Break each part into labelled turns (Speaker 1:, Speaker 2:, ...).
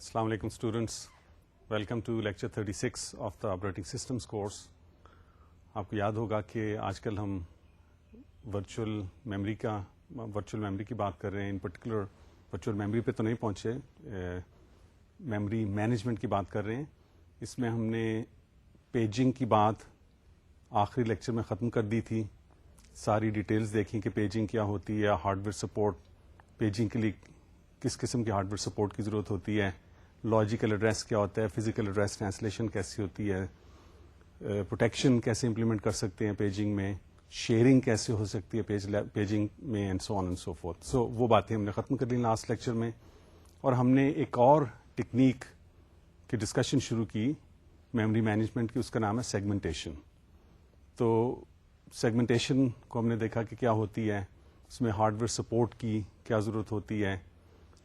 Speaker 1: Assalamu alaikum students, welcome to lecture 36 of the operating systems course. آپ کو یاد ہوگا کہ آج کل ہم ورچوئل میموری کی بات کر رہے ہیں. ان پرٹیکولر ورچوئل میموری پہ تو نہیں پہنچے, میموری مینجمنٹ کی بات کر رہے ہیں. اس میں ہم نے پیجنگ کی بات آخری لیکچر میں ختم کر دی تھی. ساری ڈیٹیلز دیکھیں کہ پیجنگ کیا ہوتی ہے, ہارڈ ویئر سپورٹ, پیجنگ کے لیے کس قسم کی ہارڈ ویئر سپورٹ کی ضرورت ہوتی ہے, لاجیکل ایڈریس کیا ہوتا ہے, فزیکل ایڈریس ٹرانسلیشن کیسی ہوتی ہے, پروٹیکشن کیسے امپلیمنٹ کر سکتے ہیں پیجنگ میں, شیئرنگ کیسے ہو سکتی ہے پیجنگ میں, and so on and so forth. سو وہ باتیں ہم نے ختم کر لی لاسٹ لیکچر میں, اور ہم نے ایک اور ٹیکنیک کی ڈسکشن شروع کی میموری مینجمنٹ کی. اس کا نام ہے سیگمنٹیشن. تو سیگمنٹیشن کو ہم نے دیکھا کہ کیا ہوتی ہے, اس میں ہارڈ ویئر سپورٹ کی کیا ضرورت ہوتی ہے,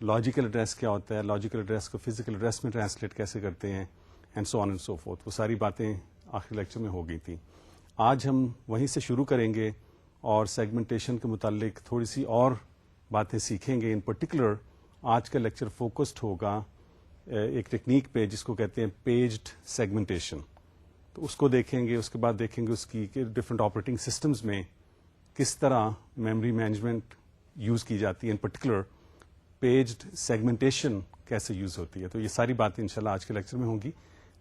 Speaker 1: لاجیکل ایڈریس کیا ہوتا ہے, لاجیکل ایڈریس کو فزیکل ایڈریس میں ٹرانسلیٹ کیسے کرتے ہیں, and so on and so fourth. وہ ساری باتیں آخری لیکچر میں ہو گئی تھی. آج ہم وہیں سے شروع کریں گے اور سیگمنٹیشن کے متعلق تھوڑی سی اور باتیں سیکھیں گے. ان پرٹیکولر آج کا لیکچر فوکسڈ ہوگا ایک ٹیکنیک پہ جس کو کہتے ہیں پیجڈ سیگمنٹیشن. تو اس کو دیکھیں گے, اس کے بعد دیکھیں گے اس کی ڈفرینٹ آپریٹنگ سسٹمز میں کس طرح میموری مینجمنٹ یوز کی جاتی ہے, ان پرٹیکولر پیجڈ سیگمنٹیشن کیسے یوز ہوتی ہے. تو یہ ساری باتیں انشاءاللہ آج کے لیکچر میں ہوں گی,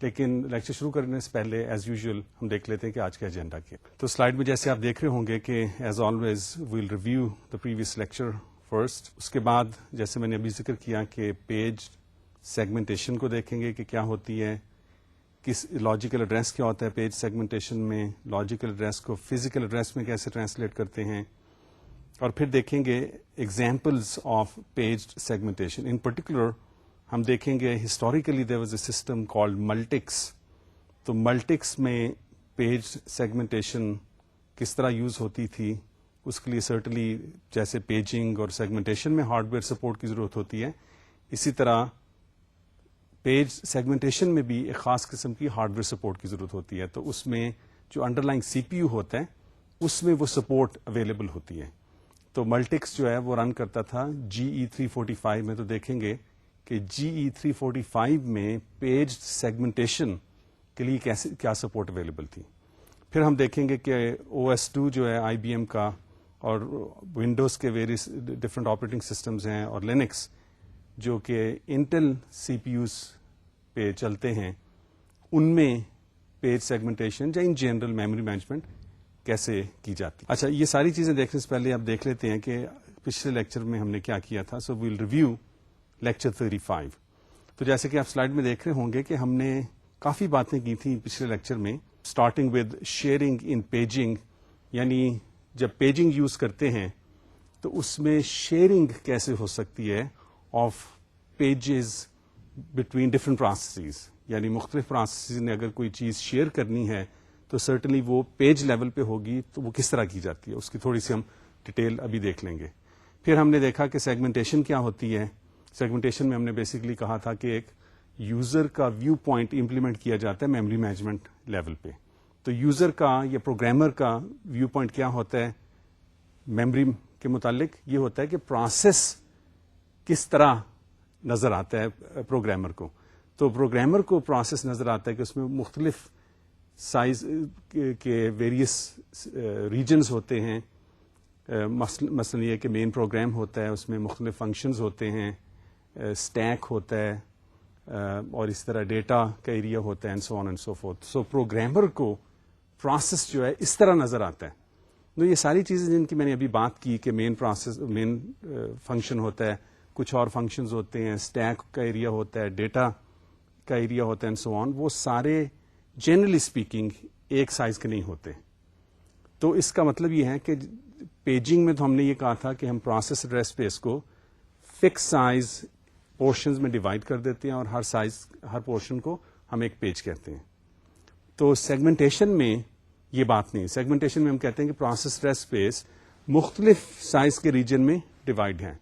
Speaker 1: لیکن لیکچر شروع کرنے سے پہلے ایز یوزول ہم دیکھ لیتے ہیں کہ آج کا ایجنڈا کیا. تو سلائڈ میں جیسے آپ دیکھ رہے ہوں گے کہ as always we'll review the previous lecture first. اس کے بعد جیسے میں نے ابھی ذکر کیا کہ پیج سیگمنٹیشن کو دیکھیں گے کہ کیا ہوتی ہے, کس لاجیکل ایڈریس کیا ہوتا ہے پیج سیگمنٹیشن میں, لاجیکل ایڈریس کو فزیکل ایڈریس میں کیسے ٹرانسلیٹ کرتے ہیں, اور پھر دیکھیں گے examples of paged segmentation. In particular ہم دیکھیں گے historically there was a system called Multics. تو ملٹکس میں پیج سیگمنٹیشن کس طرح یوز ہوتی تھی, اس کے لیے سرٹنلی جیسے پیجنگ اور سیگمنٹیشن میں ہارڈ ویئر سپورٹ کی ضرورت ہوتی ہے, اسی طرح پیج سیگمنٹیشن میں بھی ایک خاص قسم کی ہارڈ ویئر سپورٹ کی ضرورت ہوتی ہے. تو اس میں جو under line C P you ہوتا ہے اس میں وہ سپورٹ اویلیبل ہوتی ہے. تو ملٹکس جو ہے وہ رن کرتا تھا GE345 میں. تو دیکھیں گے کہ GE345 میں پیج سیگمنٹیشن کے لیے کیا سپورٹ اویلیبل تھی. پھر ہم دیکھیں گے کہ OS2 جو ہے IBM کا, اور ونڈوز کے ویریس ڈفرینٹ آپریٹنگ سسٹمز ہیں, اور لینکس جو کہ انٹل سی پی یوز پہ چلتے ہیں, ان میں پیج سیگمنٹیشن یا ان جنرل میموری مینجمنٹ کیسے کی جاتی. اچھا, یہ ساری چیزیں دیکھنے سے پہلے آپ دیکھ لیتے ہیں کہ پچھلے لیکچر میں ہم نے کیا کیا تھا. سو ویل ریویو لیکچر 35. تو جیسے کہ آپ سلائڈ میں دیکھ رہے ہوں گے کہ ہم نے کافی باتیں کی تھیں پچھلے لیکچر میں, starting with sharing in paging. یعنی جب پیجنگ یوز کرتے ہیں تو اس میں شیئرنگ کیسے ہو سکتی ہے of pages between different processes. یعنی مختلف پروسیسز نے اگر کوئی چیز شیئر کرنی ہے تو سرٹنلی وہ پیج لیول پہ ہوگی, تو وہ کس طرح کی جاتی ہے اس کی تھوڑی سی ہم ڈیٹیل ابھی دیکھ لیں گے. پھر ہم نے دیکھا کہ سیگمنٹیشن کیا ہوتی ہے. سیگمنٹیشن میں ہم نے بیسیکلی کہا تھا کہ ایک یوزر کا ویو پوائنٹ امپلیمنٹ کیا جاتا ہے میموری مینجمنٹ لیول پہ. تو یوزر کا یا پروگرامر کا ویو پوائنٹ کیا ہوتا ہے میموری کے متعلق, یہ ہوتا ہے کہ پروسیس کس طرح نظر آتا ہے پروگرامر کو. تو پروگرامر کو پروسیس نظر آتا ہے کہ اس میں مختلف سائز کے ویریس ریجنز ہوتے ہیں. مثلا یہ کہ مین پروگرام ہوتا ہے, اس میں مختلف فنکشنز ہوتے ہیں, اسٹیک ہوتا ہے, اور اس طرح ڈیٹا کا ایریا ہوتا ہے, and so on and so forth. So programmer کو پروسیس جو ہے اس طرح نظر آتا ہے. تو یہ ساری چیزیں جن کی میں نے ابھی بات کی کہ مین فنکشن ہوتا ہے, کچھ اور فنکشنز ہوتے ہیں, اسٹیک کا ایریا ہوتا ہے, ڈیٹا کا ایریا ہوتا ہے, اینڈ سو آن, وہ سارے جنرلی اسپیکنگ ایک سائز کے نہیں ہوتے. تو اس کا مطلب یہ ہے کہ پیجنگ میں تو ہم نے یہ کہا تھا کہ ہم پروسیس ایڈریس اسپیس کو فکس سائز پورشنز میں ڈیوائڈ کر دیتے ہیں, اور ہر پورشن کو ہم ایک پیج کہتے ہیں. تو سیگمنٹیشن میں یہ بات نہیں. سیگمنٹیشن میں ہم کہتے ہیں کہ پروسیس ایڈریس اسپیس مختلف سائز کے ریجن میں ڈیوائڈ ہیں,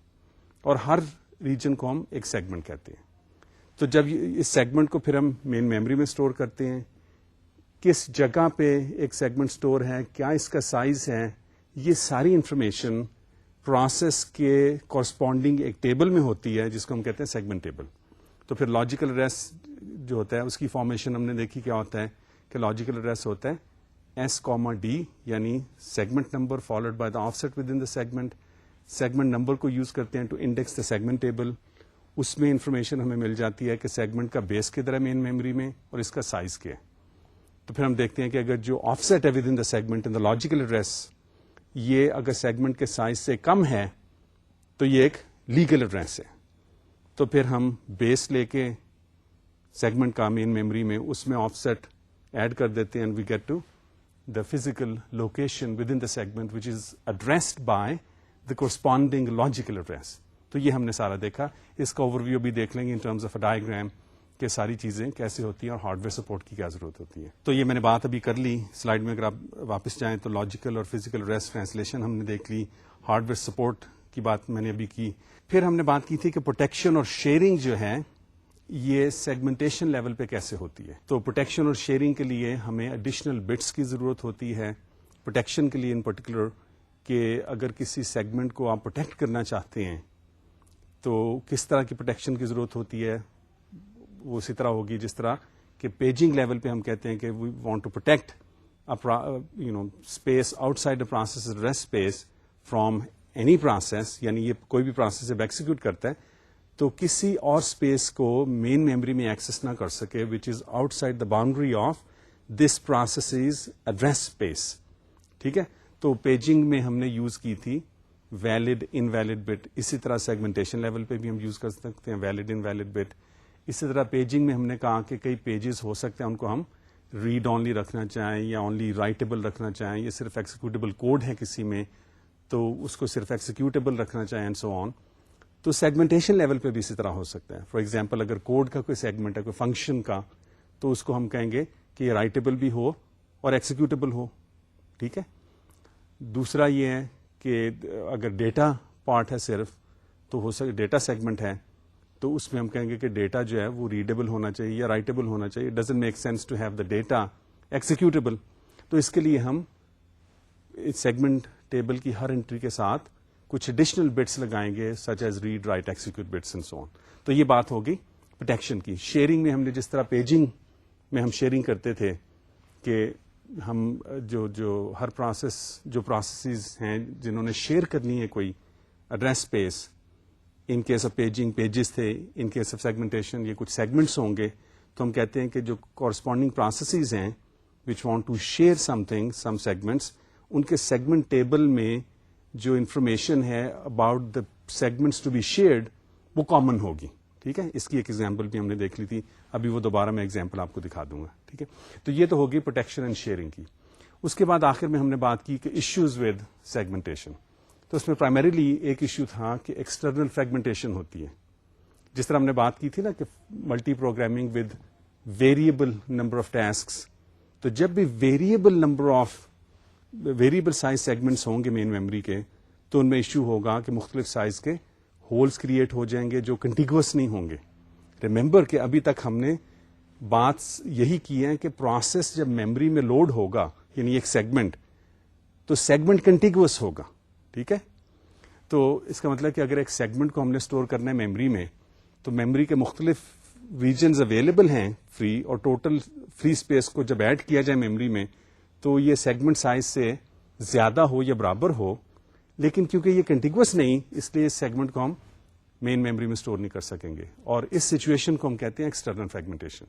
Speaker 1: اور ہر ریجن کو ہم ایک سیگمنٹ کہتے ہیں. تو جب اس سیگمنٹ کو پھر ہم مین میموری میں اسٹور کرتے ہیں, کس جگہ پہ ایک سیگمنٹ اسٹور ہے, کیا اس کا سائز ہے, یہ ساری انفارمیشن پروسیس کے کورسپونڈنگ ایک ٹیبل میں ہوتی ہے جس کو ہم کہتے ہیں سیگمنٹ ٹیبل. تو پھر لاجیکل ایڈریس جو ہوتا ہے اس کی فارمیشن ہم نے دیکھی کیا ہوتا ہے کہ لاجیکل ایڈریس ہوتا ہے ایس کاما ڈی، یعنی segment number followed by the offset within the segment. Segment number کو یوز کرتے ہیں to index the segment table. اس میں انفارمیشن ہمیں مل جاتی ہے کہ سیگمنٹ کا بیس کدھر ہے مین میموری میں اور اس کا سائز کیا ہے. تو پھر ہم دیکھتے ہیں کہ اگر جو آف سیٹ ہے with in the segment in the logical address, یہ اگر سیگمنٹ کے سائز سے کم ہے تو یہ ایک لیگل ایڈریس ہے. تو پھر ہم بیس لے کے سیگمنٹ کا مین میموری میں اس میں آف سیٹ ایڈ کر دیتے ہیں، and we get to the physical location within the segment which is addressed by the corresponding logical address. تو یہ ہم نے سارا دیکھا. اس کا اوور ویو بھی دیکھ لیں گے in terms of a diagram کہ ساری چیزیں کیسے ہوتی ہیں اور ہارڈ ویئر سپورٹ کی کیا ضرورت ہوتی ہے. تو یہ میں نے بات ابھی کر لی. سلائڈ میں اگر آپ واپس جائیں تو لاجیکل اور فزیکل ایڈریس ٹرانسلیشن ہم نے دیکھ لی. ہارڈ ویئر سپورٹ کی بات میں نے ابھی کی. پھر ہم نے بات کی تھی کہ پروٹیکشن اور شیئرنگ جو ہے یہ سیگمنٹیشن لیول پہ کیسے ہوتی ہے. تو پروٹیکشن اور شیئرنگ کے لیے ہمیں ایڈیشنل بٹس کی ضرورت ہوتی ہے. پروٹیکشن کے لیے ان پرٹیکولر کہ اگر کسی سیگمنٹ کو آپ پروٹیکٹ کرنا چاہتے ہیں تو کس طرح کی پروٹیکشن کی ضرورت ہوتی ہے. وہ اسی طرح ہوگی جس طرح کہ پیجنگ لیول پہ ہم کہتے ہیں کہ we want to protect space outside a process address space from any process, یعنی یہ کوئی بھی پروسیس جب ایکسیکیوٹ کرتا ہے تو کسی اور اسپیس کو مین میموری میں ایکسس نہ کر سکے which is outside the boundary of this process address space. ٹھیک ہے. تو پیجنگ میں ہم نے یوز کی تھی ویلڈ ان ویلڈ بٹ. اسی طرح سیگمنٹیشن لیول پہ بھی ہم یوز کر سکتے ہیں ویلڈ ان ویلڈ بٹ. اسی طرح پیجنگ میں ہم نے کہا کہ کئی پیجز ہو سکتے ہیں ان کو ہم ریڈ اونلی رکھنا چاہیں یا اونلی رائٹیبل رکھنا چاہیں، یہ صرف ایکسیکیوٹیبل کوڈ ہے کسی میں تو اس کو صرف ایکسیکیوٹیبل رکھنا چاہیں اینڈ سو آن. تو سیگمنٹیشن لیول پہ بھی اسی طرح ہو سکتا ہے. فار ایگزامپل اگر کوڈ کا کوئی سیگمنٹ ہے کوئی فنکشن کا تو اس کو ہم کہیں گے کہ یہ رائٹیبل بھی ہو اور ایکسیکیوٹیبل ہو. ٹھیک ہے. دوسرا یہ ہے کہ اگر ڈیٹا پارٹ ہے صرف تو ہو سکے ڈیٹا سیگمنٹ ہے تو اس میں ہم کہیں گے کہ ڈیٹا جو ہے وہ ریڈیبل ہونا چاہیے یا رائٹیبل ہونا چاہیے. Doesn't make sense to have the data executable. تو اس کے لیے ہم سیگمنٹ ٹیبل کی ہر انٹری کے ساتھ کچھ ایڈیشنل بٹس لگائیں گے such as read write execute bits and so on. تو یہ بات ہوگی پروٹیکشن کی. شیئرنگ میں ہم نے جس طرح پیجنگ میں ہم شیئرنگ کرتے تھے کہ ہم جو ہر پروسیسز ہیں جنہوں نے شیئر کرنی ہے کوئی address space, in case of paging pages تھے، ان کیس آف سیگمنٹیشن یہ کچھ سیگمنٹس ہوں گے. تو ہم کہتے ہیں کہ جو کورسپونڈنگ پروسیسز ہیں which want to share something some segments, ان کے سیگمنٹ ٹیبل میں جو انفارمیشن ہے about the segments to be shared وہ کامن ہوگی. ٹھیک ہے. اس کی ایک ایگزامپل بھی ہم نے دیکھ لی تھی. ابھی وہ دوبارہ میں ایگزامپل آپ کو دکھا دوں گا. ٹھیک ہے. تو یہ تو ہوگی پروٹیکشن اینڈ شیئرنگ کی. اس کے بعد آخر میں ہم نے بات کی کہ ایشوز ود سیگمنٹیشن. تو اس میں پرائمریلی ایک ایشو تھا کہ ایکسٹرنل فریگمنٹیشن ہوتی ہے. جس طرح ہم نے بات کی تھی نا کہ multi programming with variable number of tasks. تو جب بھی ویریبل سائز سیگمنٹس ہوں گے مین میموری کے تو ان میں ایشو ہوگا کہ مختلف سائز کے ہولز کریٹ ہو جائیں گے جو کنٹیگوس نہیں ہوں گے. ریممبر کہ ابھی تک ہم نے بات یہی کی ہے کہ پروسیس جب میموری میں لوڈ ہوگا یعنی ایک سیگمنٹ تو سیگمنٹ کنٹیگوس ہوگا. ٹھیک ہے. تو اس کا مطلب کہ اگر ایک سیگمنٹ کو ہم نے اسٹور کرنا ہے میموری میں تو میموری کے مختلف ریجنز اویلیبل ہیں فری، اور ٹوٹل فری اسپیس کو جب ایڈ کیا جائے میموری میں تو یہ سیگمنٹ سائز سے زیادہ ہو یا برابر ہو، لیکن کیونکہ یہ کنٹیگوس نہیں اس لیے اس سیگمنٹ کو ہم مین میموری میں اسٹور نہیں کر سکیں گے، اور اس سچویشن کو ہم کہتے ہیں ایکسٹرنل فریگمنٹیشن.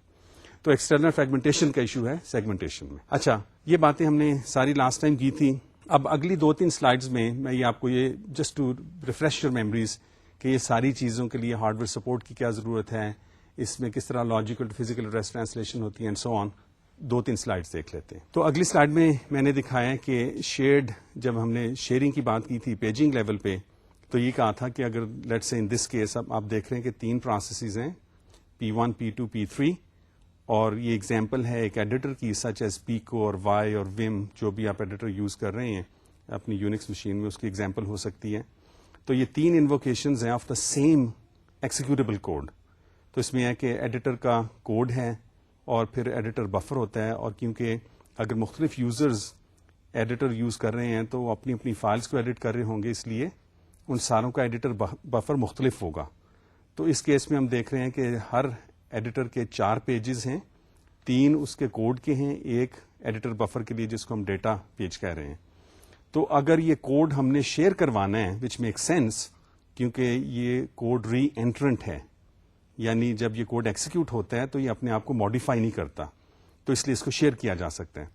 Speaker 1: تو ایکسٹرنل فریگمنٹیشن کا ایشو ہے سیگمنٹیشن میں. اچھا، یہ باتیں ہم نے ساری لاسٹ ٹائم کی تھی. اب اگلی 2-3 سلائیڈز میں یہ آپ کو یہ just to refresh your memories کہ یہ ساری چیزوں کے لیے ہارڈ ویئر سپورٹ کی کیا ضرورت ہے، اس میں کس طرح لاجیکل فزیکل ایڈریس ٹرانسلیشن ہوتی ہے اینڈ سو آن. 2-3 سلائیڈز دیکھ لیتے ہیں. تو اگلی سلائیڈ میں نے دکھایا کہ شیئرڈ، جب ہم نے شیئرنگ کی بات کی تھی پیجنگ لیول پہ تو یہ کہا تھا کہ اگر لیٹ سے ان دس کیس اب آپ دیکھ رہے ہیں کہ 3 پروسیسز ہیں P1 P2 P3، اور یہ ایگزامپل ہے ایک ایڈیٹر کی سچ ایز پیکو اور وائی اور وم، جو بھی آپ ایڈیٹر یوز کر رہے ہیں اپنی یونکس مشین میں اس کی ایگزامپل ہو سکتی ہے. تو یہ 3 انووکیشنز ہیں of the same executable code. تو اس میں ہے کہ ایڈیٹر کا کوڈ ہے اور پھر ایڈیٹر بفر ہوتا ہے، اور کیونکہ اگر مختلف یوزرز ایڈیٹر یوز کر رہے ہیں تو وہ اپنی فائلز کو ایڈٹ کر رہے ہوں گے، اس لیے ان ساروں کا ایڈیٹر بفر مختلف ہوگا. تو اس کیس میں ہم دیکھ رہے ہیں کہ ہر ایڈیٹر کے 4 پیجز ہیں، 3 اس کے کوڈ کے ہیں، ایک ایڈیٹر بفر کے لیے جس کو ہم ڈیٹا پیج کہہ رہے ہیں. تو اگر یہ کوڈ ہم نے شیئر کروانا ہے وچ میک سینس، کیونکہ یہ کوڈ ری انٹرنٹ ہے، یعنی جب یہ کوڈ ایکسیکیوٹ ہوتا ہے تو یہ اپنے آپ کو ماڈیفائی نہیں کرتا، تو اس لیے اس کو شیئر کیا جا سکتا ہے.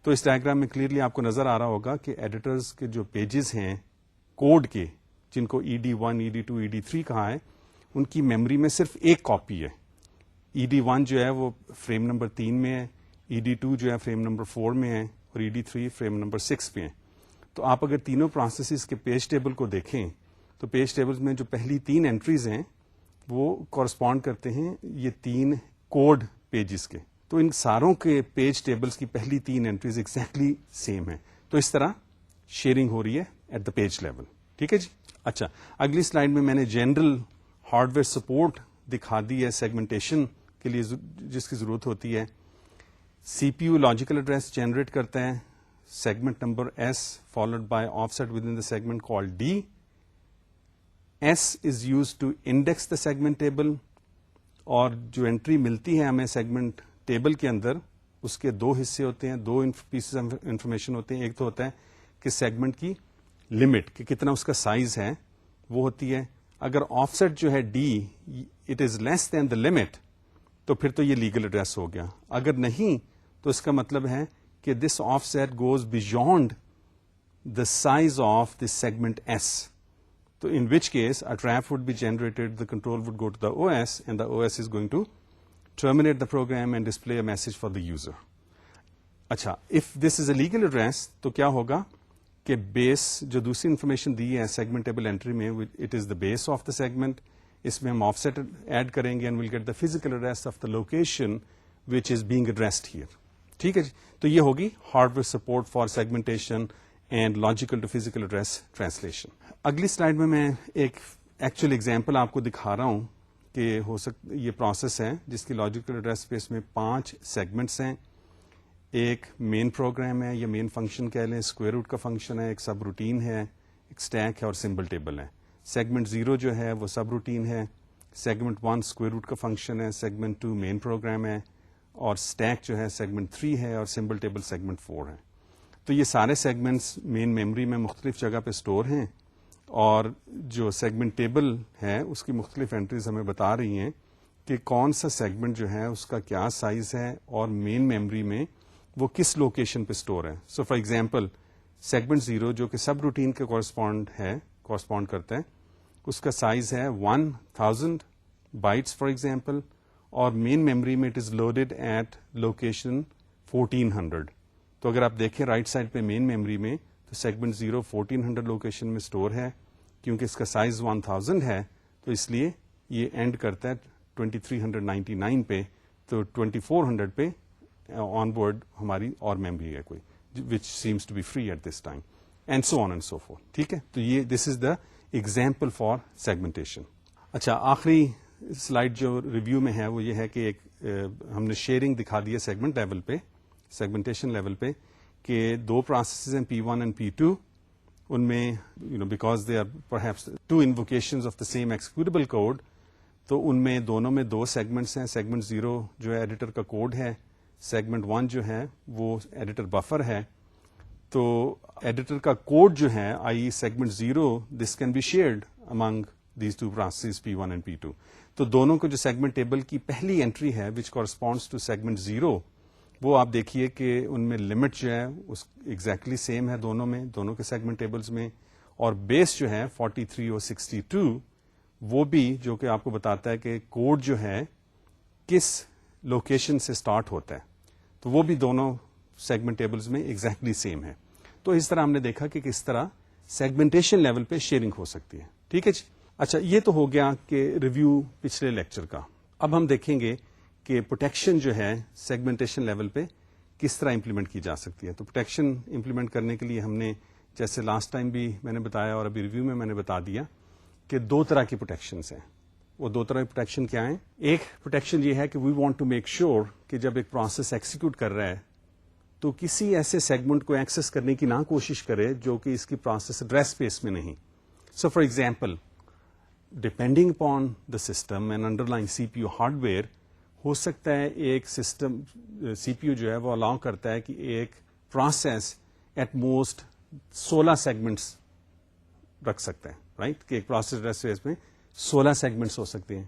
Speaker 1: تو اس ڈائیگرام میں کلیئرلی آپ کو نظر آ رہا ہوگا کہ ایڈیٹرز کے جو پیجز ہیں کوڈ کے، جن کو ED1 ED2 ED3 کہا ہے، ان کی میموری میں صرف ایک کاپی ہے. ED1 جو ہے وہ فریم نمبر 3 میں ہے، ED2 جو ہے فریم نمبر 4 میں ہے، اور ED3 فریم نمبر 6 پہ ہے. تو آپ اگر تینوں پروسیسز کے پیج ٹیبل کو دیکھیں تو پیج ٹیبل میں جو پہلی 3 انٹریز ہیں وہ کورسپونڈ کرتے ہیں یہ 3 کوڈ پیجز کے. تو ان ساروں کے پیج ٹیبلز کی پہلی 3 انٹریز ایگزیکٹلی سیم ہیں. تو اس طرح شیئرنگ ہو رہی ہے ایٹ دا پیج لیول. ٹھیک ہے جی. اچھا، اگلی سلائڈ میں نے جنرل ہارڈ ویئر سپورٹ دکھا دی ہے سیگمنٹیشن کے لیے جس کی ضرورت ہوتی ہے. C P U logical address generate کرتا ہے segment number S followed by offset within the segment call D. S is use to index the segment table, اور جو انٹری ملتی ہے ہمیں سیگمنٹ ٹیبل کے اندر اس کے 2 حصے ہوتے ہیں، 2 پیسز آف انفارمیشن ہوتے ہیں. ایک تو ہوتا ہے کہ سیگمنٹ کی لمٹ، کہ کتنا اس کا سائز ہے، وہ ہوتی ہے. اگر آف سیٹ جو ہے D it is less than the limit تو پھر تو یہ لیگل ایڈریس ہو گیا. اگر نہیں تو اس کا مطلب ہے کہ this offset goes beyond the size of this segment S. تو in which case a trap would be generated, the control would go to the OS and the OS is going to terminate the program and display a message for the user. اچھا، if this is a legal address تو کیا ہوگا کہ بیس جو دوسری information دی ہے segment table entry میں it is the base of the segment, اس میں ہم آف سیٹ ایڈ کریں گے and we'll get the physical address of the location which is being addressed here. ٹھیک ہے جی. تو یہ ہوگی hardware support for segmentation and logical to physical address translation. اگلی سلائڈ میں ایک ایکچوئل ایگزامپل آپ کو دکھا رہا ہوں کہ ہو سکتا یہ پروسیس ہے جس کی لاجیکل ایڈریس اسپیس میں 5 سیگمنٹس ہیں. ایک مین پروگرام ہے یا مین فنکشن کہہ لیں، اسکوئر روٹ کا فنکشن ہے، ایک سب روٹین ہے، ایک اسٹیک ہے اور سمبل ٹیبل ہے. سیگمنٹ 0 جو ہے وہ سب روٹین ہے، سیگمنٹ 1 اسکوئر روٹ کا فنکشن ہے، سیگمنٹ 2 مین پروگرام ہے، اور اسٹیک جو ہے سیگمنٹ 3 ہے، اور سمبل ٹیبل سیگمنٹ 4 ہے. تو یہ سارے سیگمنٹس مین میموری میں مختلف جگہ پہ اسٹور ہیں، اور جو سیگمنٹ ٹیبل ہے اس کی مختلف انٹریز ہمیں بتا رہی ہیں کہ کون سا سیگمنٹ جو ہے اس کا کیا سائز ہے اور مین میموری میں وہ کس لوکیشن پہ اسٹور ہے. سو فار ایگزامپل سیگمنٹ 0 جو کہ سب روٹین کے کورسپونڈ کرتا ہے، اس کا سائز ہے 1000 بائٹس فار ایگزامپل، اور مین میموری میں it is loaded at location 1400. تو اگر آپ دیکھیں رائٹ سائڈ پہ مین میموری میں تو سیگمنٹ 0 1400 لوکیشن میں اسٹور ہے. کیونکہ اس کا سائز 1000 ہے تو اس لیے یہ اینڈ کرتا ہے 2399 پہ. تو 2400 پہ آن بورڈ ہماری اور میموری ہے کوئی which seems to be free at this time and so on and so forth. ٹھیک ہے. تو یہ this is the example for segmentation. اچھا، آخری سلائڈ جو ریویو میں ہے وہ یہ ہے کہ ایک ہم نے شیئرنگ دکھا دی ہے سیگمنٹ لیول پہ، سیگمنٹیشن لیول پہ، کہ 2 پروسیسز ہیں P1 اینڈ P2. ان میں because they are perhaps 2 invocations of the same executable code, تو ان میں دونوں میں 2 سیگمنٹس ہیں. سیگمنٹ 0 جو ہے ایڈیٹر کا کوڈ ہے، سیگمنٹ 1 جو ہے وہ ایڈیٹر بفر ہے. تو ایڈیٹر کا کوڈ جو ہے I segment 0 this can be shared among these 2 processes P1 and P2. تو دونوں کو جو سیگمنٹ ٹیبل کی پہلی انٹری ہے وچ کورسپونڈس ٹو سیگمنٹ 0، وہ آپ دیکھیے کہ ان میں لمٹ جو ہے اس ایگزیکٹلی سیم ہے دونوں کے سیگمنٹ ٹیبلز میں، اور بیس جو ہے 43 اور 62 وہ بھی جو کہ آپ کو بتاتا ہے کہ کوڈ جو ہے کس لوکیشن سے اسٹارٹ ہوتا ہے، تو وہ بھی دونوں سیگمنٹ ٹیبلز میں ایگزیکٹلی سیم ہے. تو اس طرح ہم نے دیکھا کہ کس طرح سیگمنٹیشن لیول پہ شیئرنگ ہو سکتی ہے. ٹھیک ہے جی. اچھا، یہ تو ہو گیا کہ ریویو پچھلے لیکچر کا. اب ہم دیکھیں گے کہ پروٹیکشن جو ہے سیگمنٹیشن لیول پہ کس طرح امپلیمنٹ کی جا سکتی ہے. تو پروٹیکشن امپلیمنٹ کرنے کے لیے ہم نے جیسے لاسٹ ٹائم بھی میں نے بتایا اور ابھی ریویو میں نے بتا دیا کہ 2 طرح کی پروٹیکشنز ہیں. وہ 2 طرح کی پروٹیکشن کیا ہیں؟ ایک پروٹیکشن یہ ہے کہ we want to make sure کہ جب ایک پروسیس ایکسیکیوٹ کر رہا ہے تو کسی ایسے سیگمنٹ کو ایکسس کرنے کی نہ کوشش کرے جو کہ اس کی پروسیس ایڈریس اسپیس میں نہیں. So for example depending upon the system and underlying C P U hardware ہو سکتا ہے ایک سسٹم سی پی یو جو ہے وہ الاؤ کرتا ہے کہ ایک پروسیس ایٹ موسٹ 16 سیگمنٹس رکھ سکتا ہے, رائٹ, کہ ایک پروسیس ایڈریس اسپیس میں 16 سیگمنٹس ہو سکتے ہیں.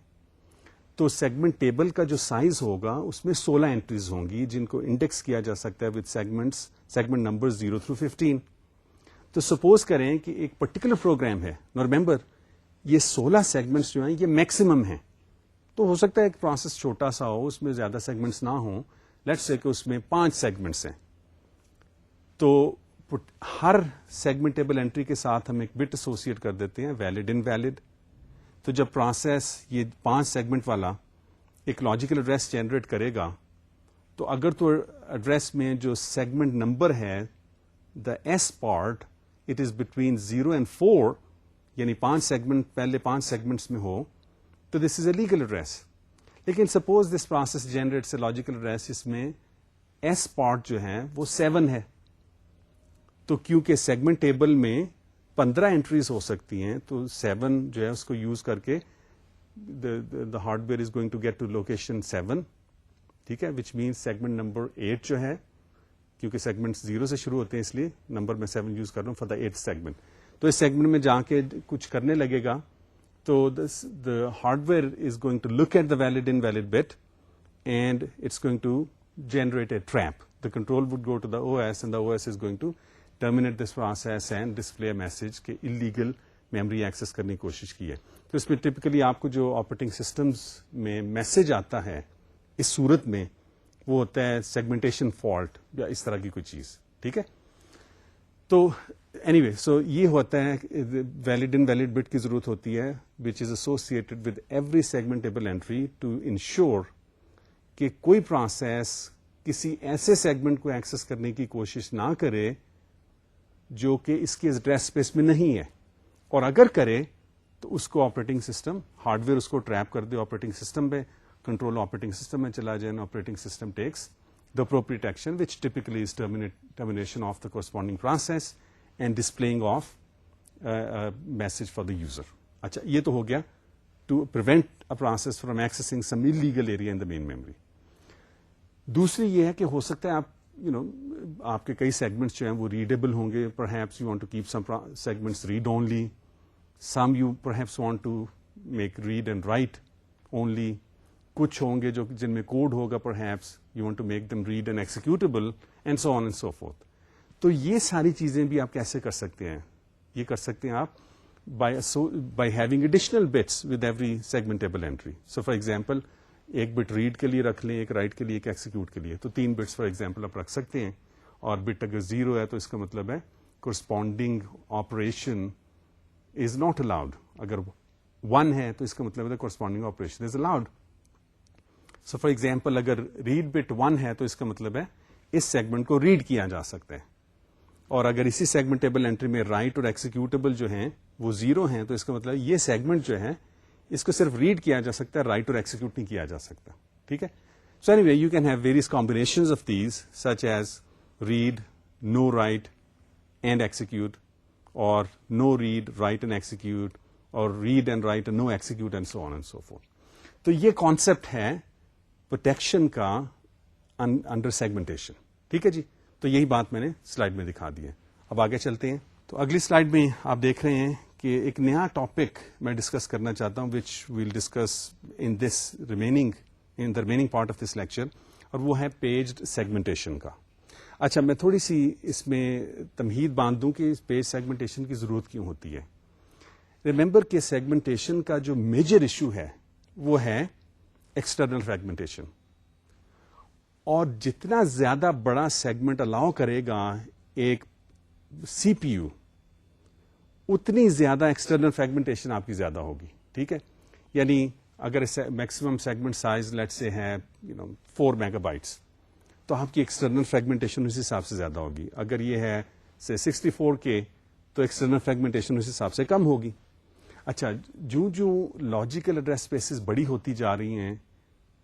Speaker 1: تو سیگمنٹ ٹیبل کا جو سائز ہوگا اس میں 16 انٹریز ہوں گی جن کو انڈیکس کیا جا سکتا ہے وتھ سیگمنٹ نمبر 0 through 15. تو سپوز کریں کہ ایک پرٹیکولر پروگرام ہے, نو ریمبر یہ 16 سیگمنٹس جو ہیں یہ میکسیمم ہیں. تو ہو سکتا ہے ایک پروسیس چھوٹا سا ہو, اس میں زیادہ سیگمنٹس نہ ہوں, لیٹس سے کہ اس میں 5 سیگمنٹس ہیں. تو ہر سیگمنٹیبل انٹری کے ساتھ ہم ایک بٹ ایسوسیٹ کر دیتے ہیں, ویلڈ انویلڈ. تو جب پروسیس یہ 5 سیگمنٹ والا ایک لاجیکل ایڈریس جنریٹ کرے گا تو اگر تو ایڈریس میں جو سیگمنٹ نمبر ہے the S part it is between 0 and 4, یعنی 5 سیگمنٹ پہلے 5 سیگمنٹس میں ہو تو this is a legal address. لیکن suppose this process generates a logical address اس میں ایس پارٹ جو ہے وہ 7 ہے. تو کیونکہ سیگمنٹ ٹیبل میں 15 انٹریز ہو سکتی ہیں تو 7 جو ہے اس کو یوز کر کے the hardware is going to get to location 7, ٹھیک ہے, وچ مینس سیگمنٹ نمبر 8 جو ہے, کیونکہ سیگمنٹ 0 سے شروع ہوتے ہیں اس لیے نمبر میں 7 یوز کر رہا ہوں فار دا 8th سیگمنٹ. تو اس سیگمنٹ میں جا کے کچھ کرنے لگے گا تو the hardware is going to look at the valid invalid bit and it's going to generate a trap. The control would go to the O S and the O S is going to terminate this process and display message کہ illegal memory access کرنے کی کوشش کی ہے. تو اس میں typically آپ کو جو آپریٹنگ سسٹمز میں میسج آتا ہے اس صورت میں وہ ہوتا ہے سیگمنٹیشن فالٹ یا اس طرح کی کوئی چیز, ٹھیک ہے. تو اینی وے سو یہ ہوتا ہے ویلڈ ان ویلڈ بٹ کی ضرورت ہوتی ہے which is associated with every segment table entry to ensure کہ کوئی پروسیس کسی ایسے سیگمنٹ کو ایکسس کرنے کی کوشش نہ کرے جو کہ اس کے ایڈریس اسپیس میں نہیں ہے, اور اگر کرے تو اس کو آپریٹنگ سسٹم ہارڈ ویئر اس کو ٹریپ کر دے آپریٹنگ سسٹم پہ, کنٹرول آپریٹنگ سسٹم میں چلا جائے, operating system takes the appropriate action which typically is termination of the corresponding process and displaying of message for the user. اچھا یہ تو ہو گیا to prevent a process from accessing some illegal area in the main memory. دوسری یہ ہے کہ ہو سکتا ہے آپ آپ کے کئی سیگمنٹس جو ہیں وہ ریڈیبل ہوں گے, perhaps you want to keep some segments read only, some you perhaps want to make read and write only, کچھ ہوں گے جو جن میں کوڈ ہوگا perhaps you want to make them read and executable and so on and so forth. تو یہ ساری چیزیں بھی آپ کیسے کر سکتے ہیں؟ یہ کر سکتے ہیں آپ by having additional bits with every segmentable entry. So for example ایک بٹ ریڈ کے لیے رکھ لیں, ایک رائٹ کے لیے, ایک ایکسیکیوٹ کے لیے, تو 3 بٹس فار ایگزامپل آپ رکھ سکتے ہیں. اور بٹ اگر 0 ہے تو اس کا مطلب ہے corresponding operation is not allowed. اگر 1 ہے تو اس کا مطلب ہے corresponding operation is allowed. So for example اگر ریڈ بٹ 1 ہے تو اس کا مطلب ہے اس سیگمنٹ کو ریڈ کیا جا سکتا ہے, اور اگر اسی سیگمنٹیبل انٹری میں رائٹ اور ایکسیکیوٹیبل جو ہیں وہ 0 ہیں تو اس کا مطلب یہ سیگمنٹ جو ہے اس کو صرف ریڈ کیا جا سکتا ہے, رائٹ اور ایکسیکیوٹ نہیں کیا جا سکتا, ٹھیک ہے. So anyway you can have various combinations of these such as read, no write and execute, اور no read, write and execute, اور read and write and no execute and so on and so forth. تو یہ concept ہے protection کا under segmentation, ٹھیک ہے جی. تو یہی بات میں نے سلائڈ میں دکھا دی ہے. اب آگے چلتے ہیں. تو اگلی سلائڈ میں آپ دیکھ رہے ہیں کہ ایک نیا ٹاپک میں ڈسکس کرنا چاہتا ہوں which we'll discuss in the remaining part of this lecture, اور وہ ہے پیجڈ سیگمنٹیشن کا. اچھا میں تھوڑی سی اس میں تمہید باندھ دوں کہ پیج سیگمنٹیشن کی ضرورت کیوں ہوتی ہے. ریمبر کہ سیگمنٹیشن کا جو میجر ایشو ہے وہ ہے ایکسٹرنل فریگمنٹیشن, اور جتنا زیادہ بڑا سیگمنٹ الاؤ کرے گا ایک سی پی یو اتنی زیادہ ایکسٹرنل فریگمنٹیشن آپ کی زیادہ ہوگی, ٹھیک ہے. یعنی اگر میکسیمم سیگمنٹ سائز لیٹ سے ہے 4 میگا بائٹس تو آپ کی ایکسٹرنل فریگمنٹیشن اس حساب سے زیادہ ہوگی. اگر یہ ہے سے 64 کے تو ایکسٹرنل فریگمنٹیشن اس حساب سے کم ہوگی. اچھا جو لاجیکل ایڈریس اسپیسز بڑی ہوتی جا رہی ہیں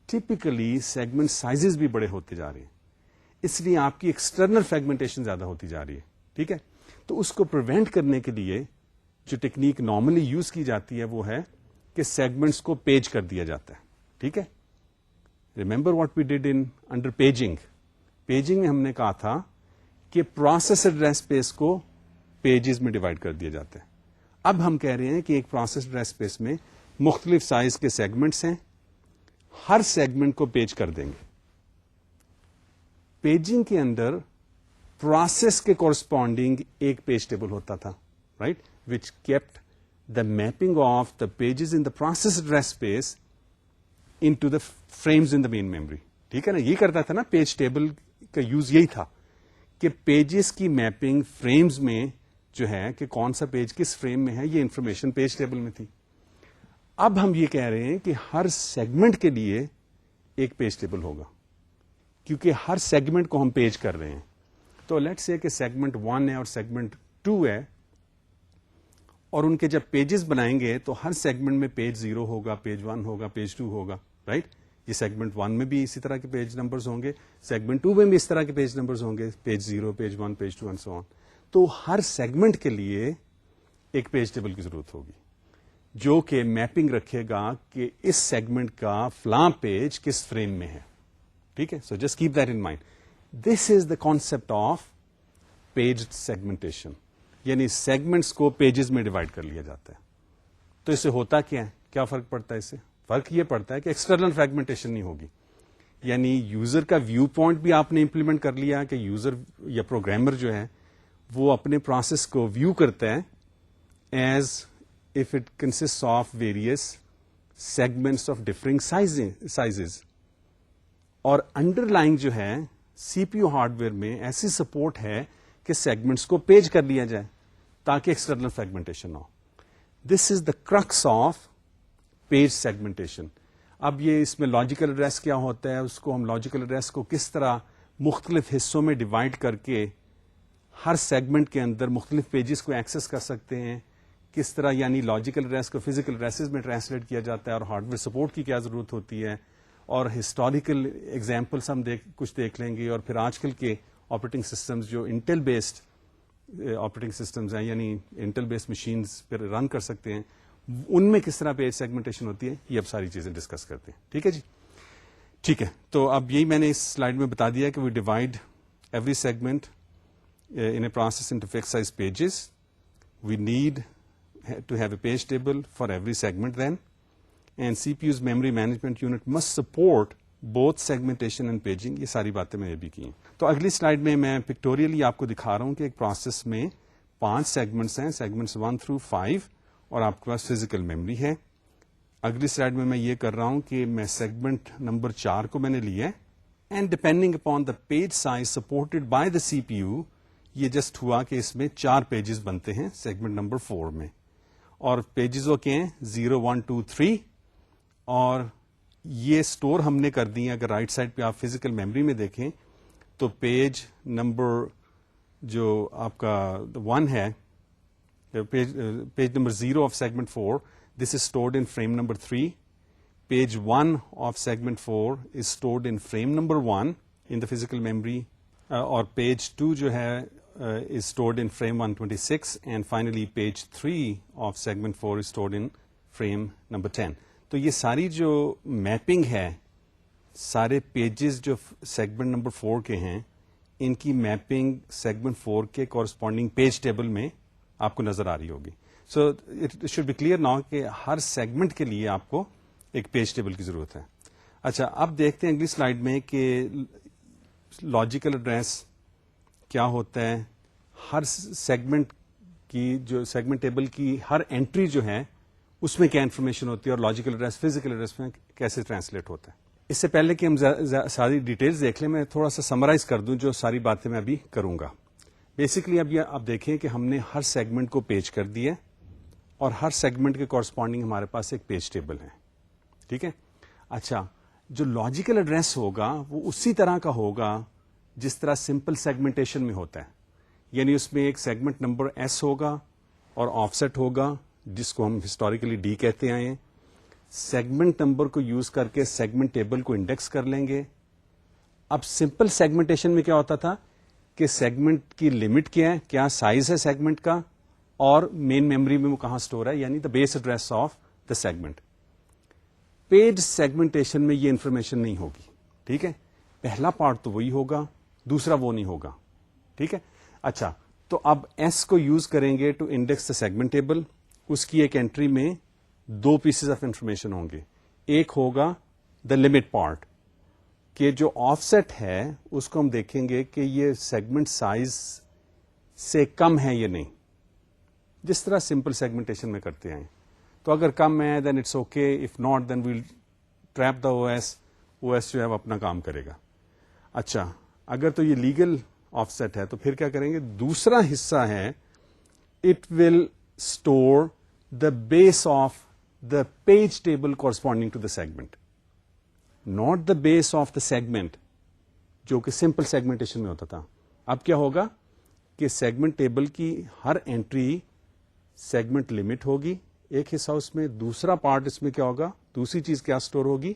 Speaker 1: ٹپکلی سیگمنٹ سائزز بھی بڑے ہوتے جا رہے ہیں, اس لیے آپ کی ایکسٹرنل فریگمنٹیشن زیادہ ہوتی جا رہی ہے, ٹھیک ہے. تو اس کو پریونٹ کرنے کے لیے جو ٹیکنیک نارملی یوز کی جاتی ہے وہ ہے کہ سیگمنٹس کو پیج کر دیا جاتا ہے. ٹھیک ہے, remember what we did in under paging. Paging میں ہم نے کہا تھا کہ پروسیس ایڈریس اسپیس کو پیجز میں ڈیوائڈ کر دیا جاتا ہے. اب ہم کہہ رہے ہیں کہ ایک پروسیس ایڈریس اسپیس میں مختلف سائز کے سیگمنٹس ہیں, ہر سیگمنٹ کو پیج کر دیں گے. پیجنگ کے اندر پروسیس کے کورسپونڈنگ ایک پیج ٹیبل ہوتا تھا, right, which kept the mapping of the pages in the process address space into the frames in the main memory. ٹھیک ہے نا, یہ کرتا تھا نا, پیج ٹیبل کا یوز یہی تھا کہ پیجز کی میپنگ فریمز میں جو ہے کہ کون سا پیج کس فریم میں ہے, یہ انفارمیشن پیج ٹیبل میں تھی. اب ہم یہ کہہ رہے ہیں کہ ہر سیگمنٹ کے لیے ایک پیج ٹیبل ہوگا, کیونکہ ہر سیگمنٹ کو ہم پیج کر رہے ہیں. تو لیٹس سے کہ سیگمنٹ 1 ہے اور سیگمنٹ 2 ہے, اور ان کے جب پیجز بنائیں گے تو ہر سیگمنٹ میں پیج 0 ہوگا, پیج 1 ہوگا, پیج 2 ہوگا, رائٹ. یہ سیگمنٹ 1 میں بھی اسی طرح کے پیج نمبرز ہوں گے, سیگمنٹ 2 میں بھی اس طرح کے پیج نمبرز ہوں گے, page 0, page 1, page 2 and so on. تو ہر سیگمنٹ کے لیے ایک پیج ٹیبل کی ضرورت ہوگی جو کہ میپنگ رکھے گا کہ اس سیگمنٹ کا فلاں پیج کس فریم میں ہے. ٹھیک ہے, so just keep that in mind. This is the concept of page segmentation, یعنی سیگمنٹس کو پیجز میں ڈیوائڈ کر لیا جاتا ہے. تو اس سے ہوتا کیا ہے, کیا فرق پڑتا ہے؟ اس سے فرق یہ پڑتا ہے کہ ایکسٹرنل فریگمنٹیشن نہیں ہوگی, یعنی یوزر کا ویو پوائنٹ بھی آپ نے امپلیمنٹ کر لیا کہ یوزر یا پروگرامر جو ہے وہ اپنے پروسیس کو ویو کرتا ہے as if it consist of various segments of differing sizes. اور انڈر لائن جو ہے C P U hard where میں ایسی سپورٹ ہے کہ سیگمنٹس کو پیج کر لیا جائے تاکہ external fragmentation who. This is the crux of page segmentation. اب یہ اس میں لاجیکل ایڈریس کیا ہوتا ہے, اس کو ہم لاجیکل ایڈریس کو کس طرح مختلف حصوں میں ڈیوائڈ کر کے ہر سیگمنٹ کے اندر مختلف پیجز کو ایکسس کر سکتے ہیں, کس طرح یعنی لاجیکل ایڈریس کو فزیکل ایڈریسز میں ٹرانسلیٹ کیا جاتا ہے, اور ہارڈ ویئر سپورٹ کی کیا ضرورت ہوتی ہے, اور ہسٹوریکل ایگزامپلس ہم کچھ دیکھ لیں گے, اور پھر آج کل کے آپریٹنگ سسٹمز جو انٹل بیسڈ آپریٹنگ سسٹمز ہیں, یعنی انٹل بیسڈ مشینز پہ رن کر سکتے ہیں, ان میں کس طرح پیج سیگمنٹیشن ہوتی ہے, یہ اب ساری چیزیں ڈسکس کرتے ہیں. ٹھیک ہے جی, ٹھیک ہے. تو اب یہی میں نے اس سلائڈ میں بتا دیا کہ we divide every segment in a process into fixed size pages. We need to have a page table for every segment then, and CPU's memory management unit must support both segmentation and paging. یہ ساری باتیں میں یہ بھی کی ہیں. تو اگلی سلائڈ میں میں پکٹوریلی آپ کو دکھا رہا ہوں کہ ایک پروسیس میں 5 سیگمنٹس ہیں, سیگمنٹس 1 through 5, اور آپ کے پاس فزیکل میموری ہے. اگلی سلائڈ میں میں یہ کر رہا ہوں کہ میں سیگمنٹ نمبر 4 کو میں نے لیا ہے, and depending upon the page size supported by the C P U, یہ جسٹ ہوا کہ اس میں 4 پیجز بنتے ہیں سیگمنٹ نمبر 4 میں, اور پیجز وہ کیا ہیں 0, 1, 2, 3, اور یہ اسٹور ہم نے کر دی ہیں. اگر رائٹ سائڈ پہ آپ فزیکل میموری میں دیکھیں تو پیج نمبر جو آپ کا 1 ہے, page number 0 of segment 4, this is stored in frame number 3. Page 1 of segment 4 is stored in frame number 1 in the physical memory, اور پیج 2 جو ہے is stored in frame 126, and finally page 3 of segment 4 is stored in frame number 10. تو یہ ساری جو mapping ہے, سارے pages جو سیگمنٹ نمبر 4 کے ہیں, ان کی میپنگ سیگمنٹ 4 کے کورسپونڈنگ پیج ٹیبل میں آپ کو نظر آ رہی ہوگی. So it should be clear now کہ ہر سیگمنٹ کے لیے آپ کو ایک پیج ٹیبل کی ضرورت ہے. اچھا, اب دیکھتے ہیں اگلی سلائڈ میں کہ لاجیکل ایڈریس کیا ہوتا ہے. ہر سیگمنٹ کی جو سیگمنٹ ٹیبل کی ہر انٹری جو ہے اس میں کیا انفارمیشن ہوتی ہے, اور لاجیکل ایڈریس فزیکل ایڈریس میں کیسے ٹرانسلیٹ ہوتا ہے. اس سے پہلے کہ ہم ساری ڈیٹیلز دیکھ لیں, میں تھوڑا سا سمرائز کر دوں جو ساری باتیں میں ابھی کروں گا. بیسکلی اب دیکھیں کہ ہم نے ہر سیگمنٹ کو پیج کر دیا, اور ہر سیگمنٹ کے کورسپونڈنگ ہمارے پاس ایک پیج ٹیبل ہے. ٹھیک ہے. اچھا, جو لاجیکل ایڈریس ہوگا وہ اسی طرح کا ہوگا جس طرح سمپل سیگمنٹیشن میں ہوتا ہے, یعنی اس میں ایک سیگمنٹ نمبر ایس ہوگا اور آف سیٹ ہوگا جس کو ہم ہسٹوریکلی ڈی کہتے آئے ہیں. سیگمنٹ نمبر کو یوز کر کے سیگمنٹ ٹیبل کو انڈیکس کر لیں گے. اب سمپل سیگمنٹیشن میں کیا ہوتا تھا کہ سیگمنٹ کی لمٹ کیا ہے, کیا سائز ہے سیگمنٹ کا, اور مین میموری میں وہ کہاں اسٹور ہے, یعنی the base address of the segment. Page segmentation میں یہ انفارمیشن نہیں ہوگی. ٹھیک ہے, پہلا پارٹ تو وہی ہوگا, دوسرا وہ نہیں ہوگا. ٹھیک ہے, اچھا تو اب ایس کو یوز کریں گے to index the segment table. اس کی ایک انٹری میں دو پیسز آف انفارمیشن ہوں گے. ایک ہوگا دا لمٹ پارٹ, کہ جو آف سیٹ ہے اس کو ہم دیکھیں گے کہ یہ سیگمنٹ سائز سے کم ہے یا نہیں, جس طرح سمپل سیگمنٹیشن میں کرتے ہیں. تو اگر کم ہے then it's okay, if not then we'll trap the O S جو ہے وہ اپنا کام کرے گا. اچھا اگر تو یہ لیگل آف سیٹ ہے تو پھر کیا کریں گے, دوسرا حصہ ہے it will store the base of the page table corresponding to the segment, not the base of the segment جو کہ سمپل سیگمنٹیشن میں ہوتا تھا. اب کیا ہوگا کہ سیگمنٹ ٹیبل کی ہر انٹری سیگمنٹ لمٹ ہوگی ایک حصہ اس میں, دوسرا پارٹ اس میں کیا ہوگا, دوسری چیز کیا اسٹور ہوگی,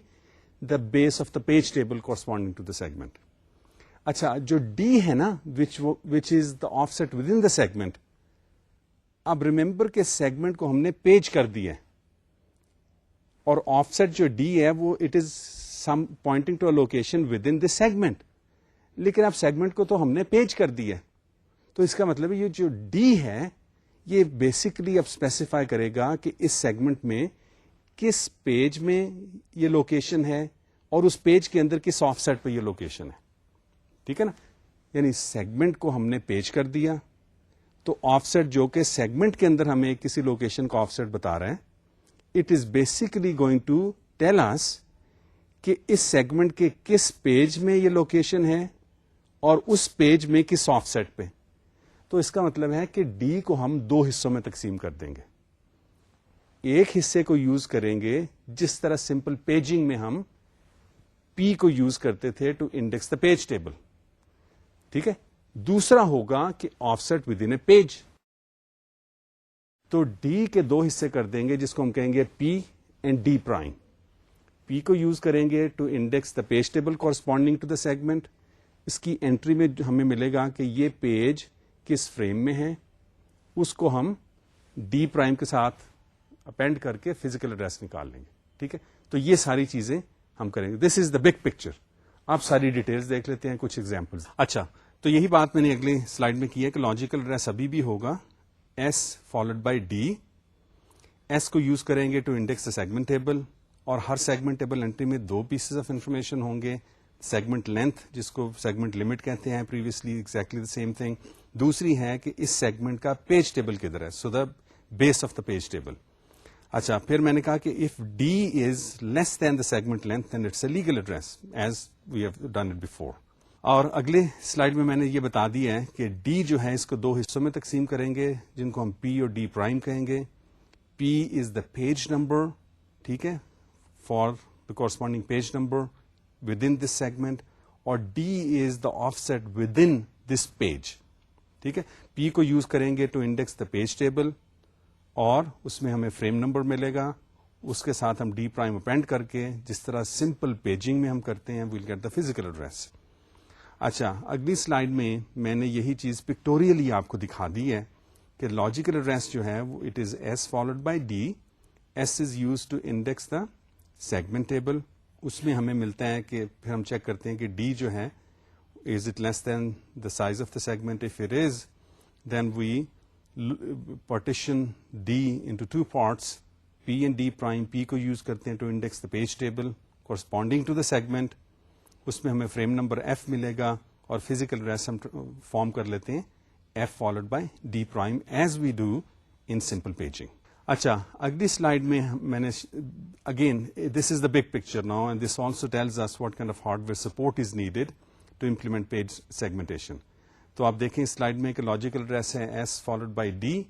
Speaker 1: the base of the page table corresponding to the segment. اچھا جو ڈی ہے نا which is the offset within the segment, اب ریمبر کہ سیگمنٹ کو ہم نے پیج کر دیا ہے, اور آف سیٹ جو ڈی ہے وہ it is some pointing to a location with in this segment, لیکن اب سیگمنٹ کو تو ہم نے پیج کر دیا ہے. تو اس کا مطلب یہ جو ڈی ہے یہ بیسکلی اب اسپیسیفائی کرے گا کہ اس سیگمنٹ میں کس پیج میں یہ لوکیشن ہے اور اس پیج کے اندر کس آف سیٹ پہ یہ لوکیشن ہے. ٹھیک ہے نا, یعنی سیگمنٹ کو ہم نے پیج کر دیا تو آف سیٹ جو کہ سیگمنٹ کے اندر ہمیں کسی لوکیشن کا آف سیٹ بتا رہا ہے, it is basically going to tell us کہ اس سیگمنٹ کے کس پیج میں یہ لوکیشن ہے اور اس پیج میں کس آف سیٹ پہ. تو اس کا مطلب ہے کہ ڈی کو ہم دو حصوں میں تقسیم کر دیں گے. ایک حصے کو یوز کریں گے جس طرح سمپل پیجنگ میں ہم پی کو یوز کرتے تھے to index the page table. ٹھیک ہے, دوسرا ہوگا کہ offset within a page. تو ڈی کے دو حصے کر دیں گے جس کو ہم کہیں گے P and D prime. P کو یوز کریں گے to index the page table corresponding to the segment. اس کی انٹری میں ہمیں ملے گا کہ یہ پیج کس فریم میں ہے, اس کو ہم ڈی پرائم کے ساتھ اپینڈ کر کے فزیکل ایڈریس نکال لیں گے. ٹھیک ہے, تو یہ ساری چیزیں ہم کریں گے. دس از دا بگ پکچر. آپ ساری ڈیٹیلز دیکھ لیتے ہیں, کچھ ایگزامپلز. اچھا تو یہی بات میں نے اگلی سلائڈ میں کی ہے کہ لاجیکل ایڈریس ابھی بھی ہوگا S followed by D. S کو یوز کریں گے to index the segment table, اور ہر سیگمنٹ ٹیبل انٹری میں دو پیسز آف انفارمیشن ہوں گے. سیگمنٹ لینتھ جس کو سیگمنٹ لمٹ کہتے ہیں previously, exactly the same thing. دوسری ہے کہ اس سیگمنٹ کا پیج ٹیبل کدھر ہے, so the base of the page table. اچھا پھر میں نے کہا کہ if D is less than the segment length then it's a legal address as we have done it before. اور اگلے سلائڈ میں نے یہ بتا دیا ہے کہ ڈی جو ہے اس کو دو حصوں میں تقسیم کریں گے جن کو ہم پی اور ڈی پرائم کہیں گے. پی از دا پیج نمبر, ٹھیک ہے, for the corresponding page number with in this segment, اور D is the offset with in this page. ٹھیک ہے, پی کو یوز کریں گے to index the page table, اور اس میں ہمیں فریم نمبر ملے گا, اس کے ساتھ ہم ڈی پرائم اپینڈ کر کے جس طرح سمپل پیجنگ میں ہم کرتے ہیں we'll get the physical address. اچھا اگلی سلائیڈ میں نے یہی چیز پکٹوریلی آپ کو دکھا دی ہے کہ لاجیکل ایڈریس جو ہے وہ it is S followed by D. S is use to index the segment table. اس میں ہمیں ملتا ہے کہ پھر ہم چیک کرتے ہیں کہ ڈی جو ہے is it less than the size of the segment? If it is, then we partition D into two parts, P and D prime. P کو use کرتے ہیں to index the page table corresponding to the segment. اس میں ہمیں frame number F ملے گا, اور physical address ہم form کر لیتے ہیں F followed by D prime as we do in simple paging. اچھا اگلی سلائڈ میں نے again this is the big picture now, and this also tells us what kind of hardware support is needed to implement page segmentation. تو آپ دیکھیں slide میں کہ logical address ہے S followed by D.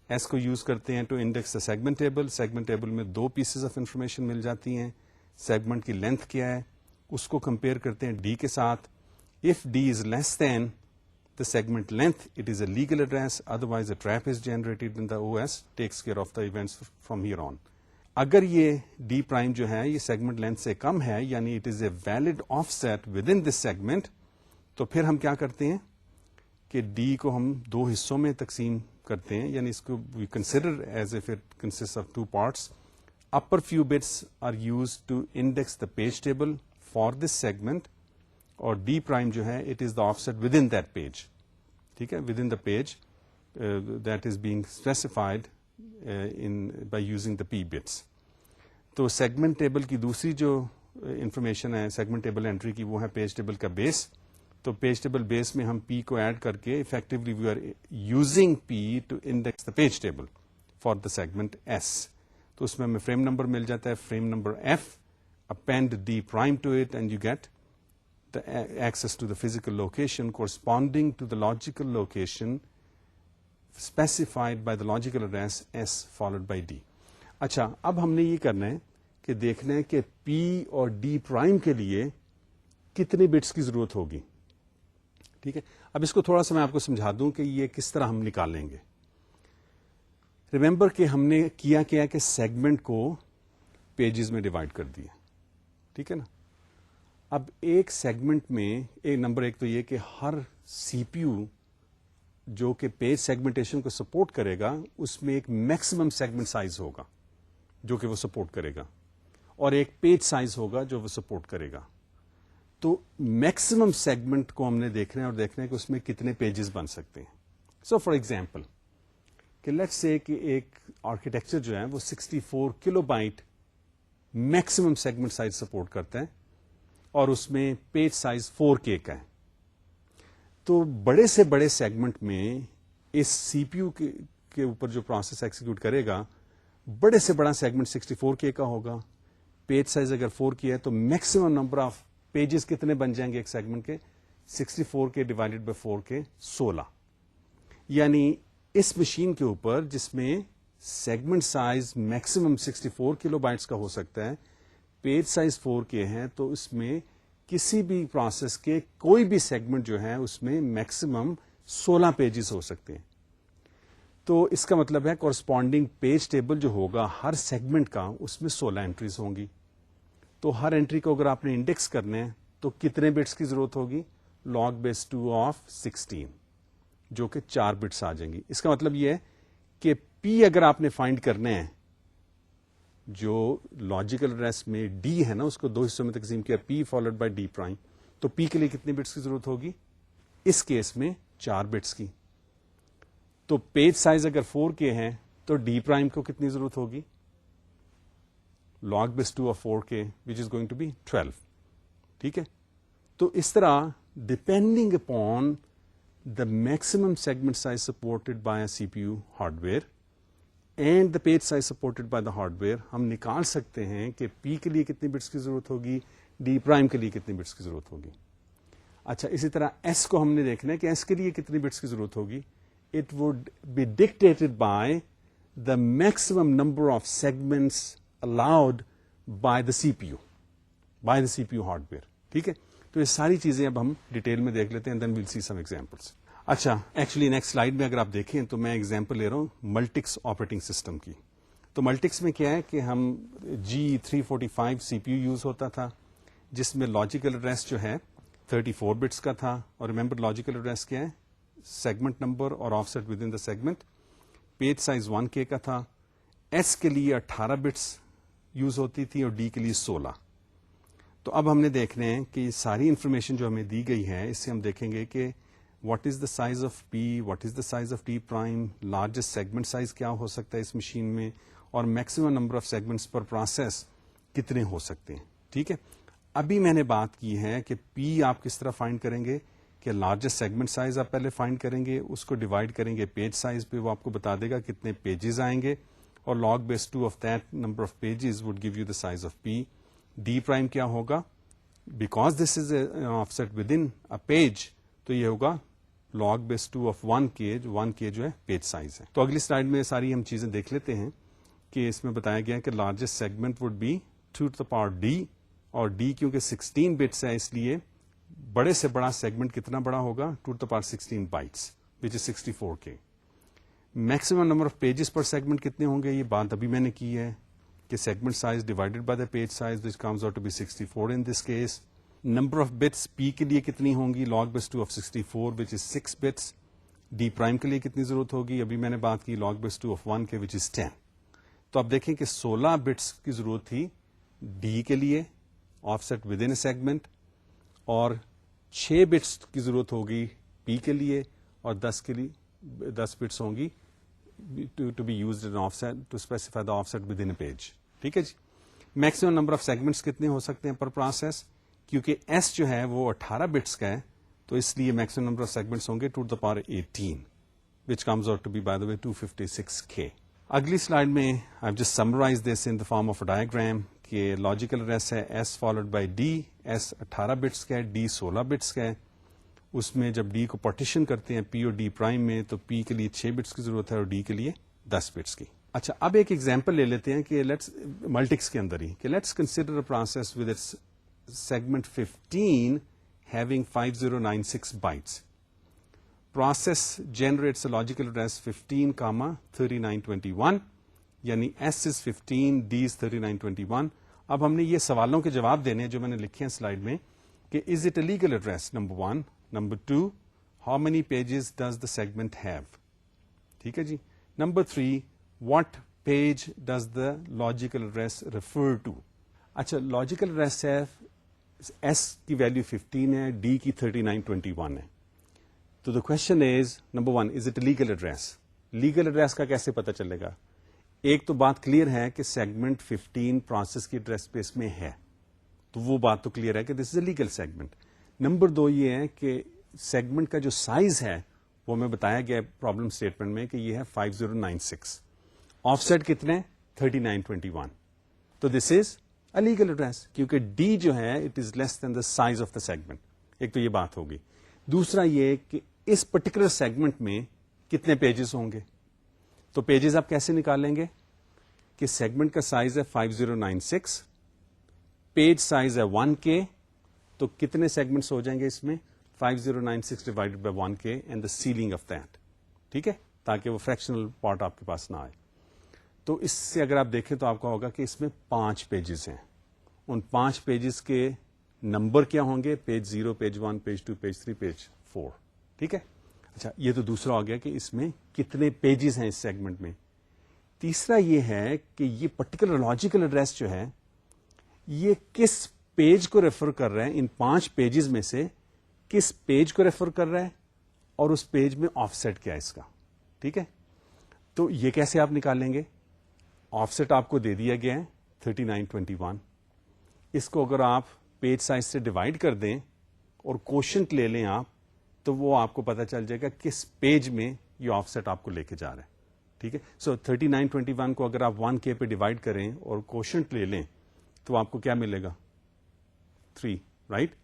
Speaker 1: S کو use کرتے ہیں to index the segment table. Segment table میں دو پیسز آف انفارمیشن مل جاتی ہیں. سیگمنٹ کی لینتھ کیا ہے اس کو کمپیئر کرتے ہیں ڈی کے ساتھ. If D is less than the segment length it is a legal address, otherwise a trap is generated in the O S takes care of the events from here on. اگر یہ D prime جو ہے یہ segment length سے کم ہے, یعنی it is a valid offset with in this segment, تو پھر ہم کیا کرتے ہیں کہ ڈی کو ہم دو حصوں میں تقسیم کرتے ہیں, یعنی اس کو we consider as if it consist of two parts. upper few bits are used to index the page table for this segment, اور D prime جو ہے it is the offset within that page. ٹھیک ہے, within the page that is being specified by using the P bits. تو segment table کی دوسری جو information ہے سیگمنٹ ٹیبل انٹری کی وہ ہے پیج ٹیبل کا بیس. تو پیج ٹیبل بیس میں ہم پی کو ایڈ کر کے effectively we are using P to index the page table for the segment S. تو اس میں ہمیں فریم نمبر مل جاتا ہے, frame number F, append D prime to it and you get the access to the physical location corresponding to the logical location specified by the logical address S followed by D. اچھا, اب ہم نے یہ کرنا ہے کہ دیکھنا ہے کہ پی اور ڈی پرائم کے لیے کتنے بٹس کی ضرورت ہوگی. ٹھیک ہے, اب اس کو تھوڑا سا میں آپ کو سمجھا دوں کہ یہ کس طرح ہم نکالیں گے. ریمبر کہ ہم نے کیا کہ سیگمنٹ کو پیجز میں ڈیوائڈ کر دیا. ٹھیک ہے نا. اب ایک سیگمنٹ میں نمبر ایک تو یہ کہ ہر سی پی یو جو کہ پیج سیگمنٹیشن کو سپورٹ کرے گا اس میں ایک میکسیمم سیگمنٹ سائز ہوگا جو کہ وہ سپورٹ کرے گا, اور ایک پیج سائز ہوگا جو وہ سپورٹ کرے گا. تو میکسیمم سیگمنٹ کو ہم نے دیکھنا ہے اور دیکھنا ہے کہ اس میں کتنے پیجز بن سکتے ہیں. سو فار ایگزامپل کہ لیٹس سے کہ ایک آرکیٹیکچر جو ہے وہ 64 کلو byte maximum segment size support کرتا ہے اور اس میں پیج سائز 4K کا ہے. تو بڑے سے بڑے سیگمنٹ میں اس سی پی یو کے اوپر جو پروسیس ایکسیکیوٹ کرے گا بڑے سے بڑا سیگمنٹ 64K کا ہوگا. پیج سائز اگر 4K ہے تو میکسیمم نمبر آف پیجز کتنے بن جائیں گے ایک سیگمنٹ کے 64K ڈیوائڈیڈ بائی 4K 16. یعنی اس مشین کے اوپر جس میں segment size maximum 64 kilo bytes کا ہو سکتا ہے, پیج سائز 4K ہے, تو اس میں کسی بھی پروسیس کے کوئی بھی سیگمنٹ جو ہے اس میں میکسیمم 16 پیجز ہو سکتے ہیں. تو اس کا مطلب ہے کورسپونڈنگ پیج ٹیبل جو ہوگا ہر سیگمنٹ کا اس میں 16 انٹریز ہوں گی. تو ہر انٹری کو اگر آپ نے انڈیکس کرنے ہیں تو کتنے بٹس کی ضرورت ہوگی, log base 2 آف 16 جو کہ 4 بٹس آ جائیں گی. اس کا مطلب یہ ہے کہ پی اگر آپ نے فائنڈ کرنے ہیں جو لاجیکل ایڈریس میں ڈی ہے نا اس کو دو حصوں میں تقسیم کیا, پی فالوڈ بائی ڈی پرائم, تو پی کے لیے کتنے بٹس کی ضرورت ہوگی اس کیس میں 4 بٹس کی. تو پیج سائز اگر 4K ہے تو ڈی پرائم کو کتنی ضرورت ہوگی, log base 2 of 4K which is going to be 12. ٹھیک ہے. تو اس طرح depending upon the maximum segment size supported by a C P U hardware and the page size supported by the hardware ہم نکال سکتے ہیں کہ پی کے لیے کتنی بٹس کی ضرورت ہوگی, ڈی پرائم کے لیے کتنی بٹس کی ضرورت ہوگی. اچھا, اسی طرح ایس کو ہم نے دیکھنا ہے کہ ایس کے لیے کتنی بٹس کی ضرورت ہوگی. It would be dictated by the maximum number of segments allowed by the CPU hardware. ٹھیک ہے. تو یہ ساری چیزیں اب ہم ڈیٹیل میں دیکھ لیتے ہیں, then we'll see some examples. اچھا, ایکچولی نیکسٹ سلائڈ میں اگر آپ دیکھیں تو میں ایگزامپل لے رہا ہوں ملٹکس آپریٹنگ سسٹم کی. تو ملٹکس میں کیا ہے کہ ہم G345 CPU یوز ہوتا تھا جس میں لاجیکل ایڈریس جو ہے 34 بٹس کا تھا, اور ریمبر لاجیکل ایڈریس کیا ہے, سیگمنٹ نمبر اور offset within the segment. Page size 1K کا تھا. ایس کے لیے 18 بٹس یوز ہوتی تھی اور ڈی کے لیے 16. تو اب ہم نے دیکھنے ہیں کہ ساری انفارمیشن جو ہمیں دی گئی ہے اس سے ہم دیکھیں گے کہ what is the size of P, what is the size of D prime, largest segment size کیا ہو سکتا ہے اس مشین میں, اور maximum number of segments per process کتنے ہو سکتے ہیں. ٹھیک ہے. ابھی میں نے بات کی ہے کہ پی آپ کس طرح فائنڈ کریں گے کہ لارجسٹ سیگمنٹ سائز آپ پہلے فائنڈ کریں گے, اس کو ڈیوائڈ کریں گے پیج سائز پہ, وہ آپ کو بتا دے گا کتنے پیجز آئیں گے, اور log base 2 of that number of pages would give you the size of P. D prime کیا ہوگا, because this is an offset within a page تو یہ ہوگا log base 2 of 1K, جو 1K جو ہے پیج سائز ہے. تو اگلی سلائڈ میں ساری ہم چیزیں دیکھ لیتے ہیں کہ اس میں بتایا گیا ہے کہ largest segment would be 2 to the power D, اور D کیونکہ 16 بٹس ہے اس لیے بڑے سے بڑا سیگمنٹ کتنا بڑا ہوگا, 2 to the power 16 bytes which is 64K. Maximum number of pages per segment کتنے ہوں گے, یہ بات ابھی میں نے کی ہے کہ segment size divided by the page size which comes out to be 64 in this case. Number of bits P کے لیے کتنی ہوں گی, log base 2 of 64 which is 6 bits. D prime کے لیے کتنی ضرورت ہوگی, ابھی میں نے بات کی log base 2 of 1K which is 10. تو آپ دیکھیں کہ 16 بٹس کی ضرورت تھی ڈی کے لیے offset within a segment, اور 6 بٹس کی ضرورت ہوگی پی کے لیے, اور 10 بٹس ہوں گی to be used in offset to specify the offset within a page. ٹھیک ہے جی. میکسیمم نمبر آف سیگمنٹس کتنے ہو سکتے ہیں پر پروسیس, کیونکہ ایس جو ہے وہ 18 بٹس کا ہے, تو اس لیے میکسیمم نمبر آف سیگمنٹس ہوں گے 2 to the power 18, which comes out to be by the way 256K. اگلی سلائڈ میں I've just summarized this in the form of a diagram کہ لاجیکل ایڈریس ہے S followed by D. S 18 bits کا ہے, D 16 bits کا ہے. اس میں جب D کو پارٹیشن کرتے ہیں P اور D پرائم میں, تو P کے لیے 6 بٹس کی ضرورت ہے اور D کے لیے 10 بٹس کی. اچھا, اب ایک ایگزامپل لے لیتے ہیں کہ ملٹکس کے اندر ہی کہ let's consider a process with its segment 15 having 5096 bytes. Process generates a logical address 15, 3921, یعنی S is 15, D is 3921. اب ہم نے یہ سوالوں کے جواب دینے جو میں نے لکھے ہیں سلائڈ میں کہ is it a legal address, number 1. Number 2, how many pages does the segment have? ٹھیک ہے جی. Number 3, what page does the logical address refer to? اچھا, logical address ہے S کی ویلیو 15 ہے, D کی 3921 ہے. تو the question is number 1, is it legal address? Legal address کا کیسے پتا چلے گا؟ ایک تو بات کلیئر ہے کہ سیگمنٹ 15 پروسیس کی ایڈریس اسپیس میں ہے, تو وہ بات تو کلیئر ہے کہ this is a legal segment. Number 2 یہ ہے کہ سیگمنٹ کا جو سائز ہے وہ ہمیں بتایا گیا پرابلم اسٹیٹمنٹ میں کہ یہ ہے 5096. آف سیٹ کتنے؟ 3921. تو this is a legal address کیونکہ ڈی جو ہے it is less than the size of the segment. ایک تو یہ بات ہوگی. دوسرا یہ کہ اس پرٹیکولر سیگمنٹ میں کتنے پیجز ہوں گے. تو پیجز آپ کیسے نکالیں گے کہ سیگمنٹ کا سائز ہے 5096, پیج سائز ہے 1K, تو کتنے سیگمنٹس ہو جائیں گے اس میں؟ 5096 divided by 1K and the ceiling of that. ٹھیک ہے, تاکہ وہ فریکشنل پارٹ آپ کے پاس نہ آئے. تو اس سے اگر آپ دیکھیں تو آپ کو ہوگا کہ اس میں 5 پیجز ہیں. ان 5 پیجز کے نمبر کیا ہوں گے؟ Page 0, page 1, page 2, page 3, page 4. ٹھیک ہے. اچھا, یہ تو دوسرا ہو گیا کہ اس میں کتنے پیجز ہیں اس سیگمنٹ میں. تیسرا یہ ہے کہ یہ پرٹیکولر لاجیکل ایڈریس جو ہے یہ کس پیج کو ریفر کر رہا ہے, ان 5 پیجز میں سے کس پیج کو ریفر کر رہا ہے, اور اس پیج میں آف سیٹ کیا ہے اس کا. ٹھیک ہے. تو یہ کیسے آپ نکالیں گے؟ آف سیٹ آپ کو دے دیا گیا ہے 3921. اس کو اگر آپ پیج سائز سے ڈیوائڈ کر دیں اور کوشنٹ لے لیں آپ, تو وہ آپ کو پتا چل جائے گا کس پیج میں یہ آف سیٹ آپ کو لے کے جا رہا ہے. ٹھیک ہے. سو 3921 کو اگر آپ 1K پہ ڈیوائڈ کریں اور کوشنٹ لے لیں تو آپ کو کیا ملے گا؟ 3, رائٹ.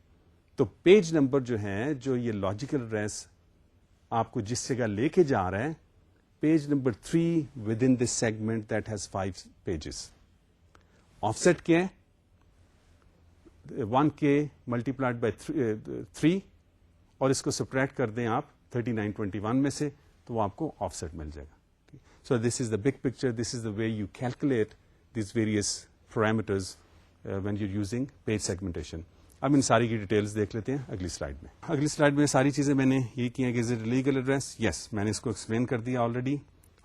Speaker 1: تو پیج نمبر جو ہے, جو یہ لاجیکل ایڈریس آپ کو جس جگہ لے کے جا رہا ہے, page number 3 with in this segment that has 5 pages. Offset کیا ہے؟ 1K ملٹیپلائڈ بائی 3, اور اس کو سپریکٹ کر دیں آپ 3921 میں سے, تو وہ آپ کو آف سیٹ مل جائے گا. So this is the big picture, this is the way you calculate these various parameters when you using page segmentation. اب ان ساری کی ڈیٹیلز دیکھ لیتے ہیں اگلی سلائڈ میں. اگلی سلائڈ میں ساری چیزیں میں نے یہ کی ہیں کہ از اٹ لیگل ایڈریس؟ یس, میں نے اس کو ایکسپلین کر دیا already.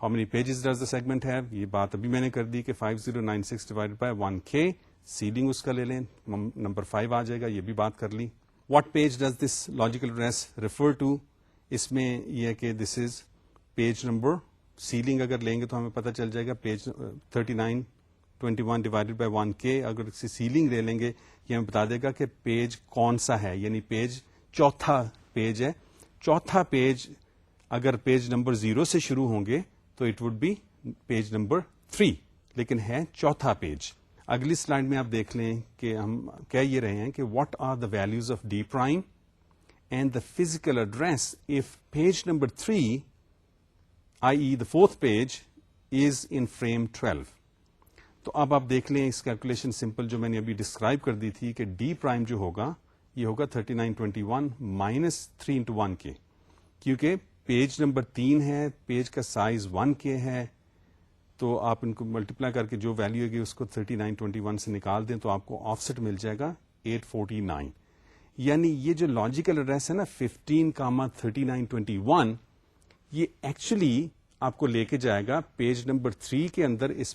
Speaker 1: How many pages does the segment have? یہ بات ابھی میں نے کر دی کہ 5096 ڈیوائڈ بائی 1K, سیلنگ اس کا لے لیں, نمبر 5 آ جائے گا, یہ بھی بات کر لی. What page does this logical address refer to? اس میں یہ ہے کہ this is page number. Ceiling اگر لیں گے تو ہمیں پتہ چل جائے گا پیج 3921 ڈیوائڈیڈ بائی 1K. اگر اس کی سیلنگ لے لیں گے یہ ہمیں بتا دے گا کہ پیج کون سا ہے, یعنی پیج چوتھا پیج ہے. چوتھا پیج اگر پیج نمبر 0 سے شروع ہوں گے تو it would be page number 3, لیکن ہے چوتھا پیج. اگلی سلائڈ میں آپ دیکھ لیں کہ ہم کہہ یہ رہے ہیں کہ what are the values of D prime and the physical address of page number 3 i.e. the fourth page is in frame 12. تو اب آپ دیکھ لیں اس کیلکولیشن سمپل جو میں نے ابھی ڈسکرائب کر دی تھی کہ ڈی پرائم جو ہوگا یہ ہوگا 3921 مائنس 3 into 1K, کیونکہ پیج نمبر 3 ہے, پیج کا سائز 1K ہے, تو آپ ان کو ملٹیپلائی کر کے جو ویلو ہوگی اس کو 3921 سے نکال دیں تو آپ کو آف سیٹ مل جائے گا 849. یعنی یہ جو لاجیکل ایڈریس ہے نا 15, 3921, یہ ایکچولی آپ کو لے کے جائے گا پیج نمبر 3 کے اندر اس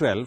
Speaker 1: 12.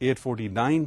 Speaker 1: 849,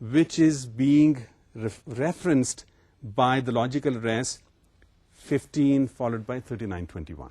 Speaker 1: which is being referenced by the logical address 15 followed by 3921.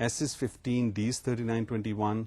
Speaker 1: S is 15, D is 3921,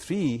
Speaker 1: 3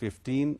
Speaker 1: 15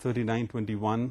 Speaker 1: 3921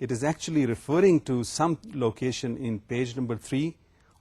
Speaker 1: it is actually referring to some location in page number 3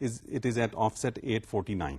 Speaker 1: it is at offset 849.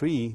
Speaker 1: 3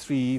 Speaker 1: 3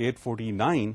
Speaker 1: 849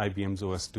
Speaker 1: IBM's OS2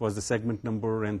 Speaker 1: was the segment number and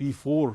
Speaker 1: P4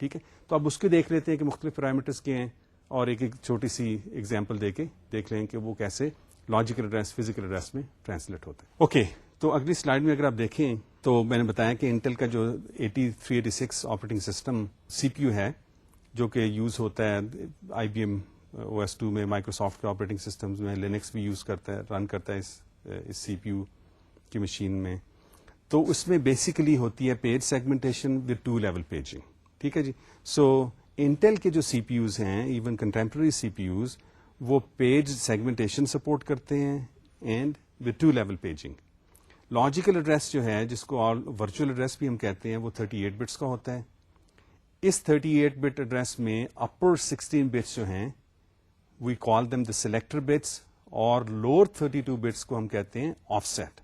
Speaker 1: ٹھیک ہے. تو اب اس کے دیکھ لیتے ہیں کہ مختلف پیرامیٹرز کے ہیں, اور ایک ایک چھوٹی سی ایگزامپل دے کے دیکھ لیں کہ وہ کیسے لاجیکل ایڈریس فزیکل ایڈریس میں ٹرانسلیٹ ہوتے ہیں. اوکے, تو اگلی سلائڈ میں اگر آپ دیکھیں تو میں نے بتایا کہ انٹل کا جو 8386 operating system C P U ہے, جو کہ یوز ہوتا ہے I B M O S 2 میں, مائکروسافٹ کے آپریٹنگ سسٹمز میں, لینکس بھی یوز کرتا ہے, رن کرتا ہے اس سی پی یو کی مشین میں. تو اس میں بیسیکلی ہوتی ہے page segmentation with 2 level paging. ٹھیک ہے جی. سو انٹل کے جو سی پی یوز ہیں, ایون کنٹمپرری سی پی یوز, وہ پیج سیگمنٹیشن سپورٹ کرتے ہیں and with 2 level paging. Logical address جو ہے, جس کو ورچوئل ایڈریس بھی ہم کہتے ہیں, وہ 38 بٹس کا ہوتا ہے. اس 38 بٹ ایڈریس میں اپر 16 بٹس جو ہیں we call them the selector bits, اور لوور 32 بٹس کو ہم کہتے ہیں offset.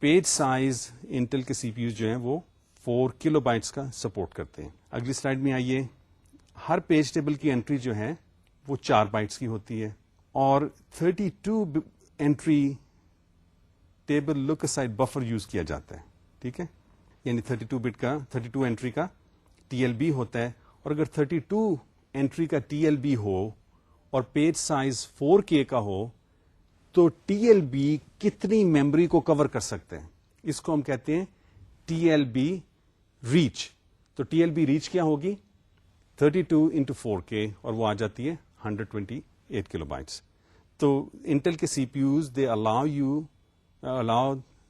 Speaker 1: Page size Intel کے سی پی یوز جو ہیں وہ 4 کلو بائٹس کا سپورٹ کرتے ہیں. اگلی سلائڈ میں آئیے. ہر پیج ٹیبل کی انٹری جو ہے وہ 4 بائٹس کی ہوتی ہے, اور 32 entry table look aside buffer use کیا جاتا ہے. ٹھیک ہے, یعنی 32 انٹری کا ٹی ایل بی ہوتا ہے, اور اگر 32 انٹری کا ٹی ایل بی ہو اور پیج سائز 4K کا ہو تو ٹی ایل بی کتنی میموری کو کور کر سکتے ہیں, اس کو ہم کہتے ہیں ٹی ایل بی ریچ. تو ٹی ایل بی ریچ کیا ہوگی, 32 into 4K, اور وہ آ جاتی ہے 128 کلو بائٹس. تو انٹل کے C P Us they allow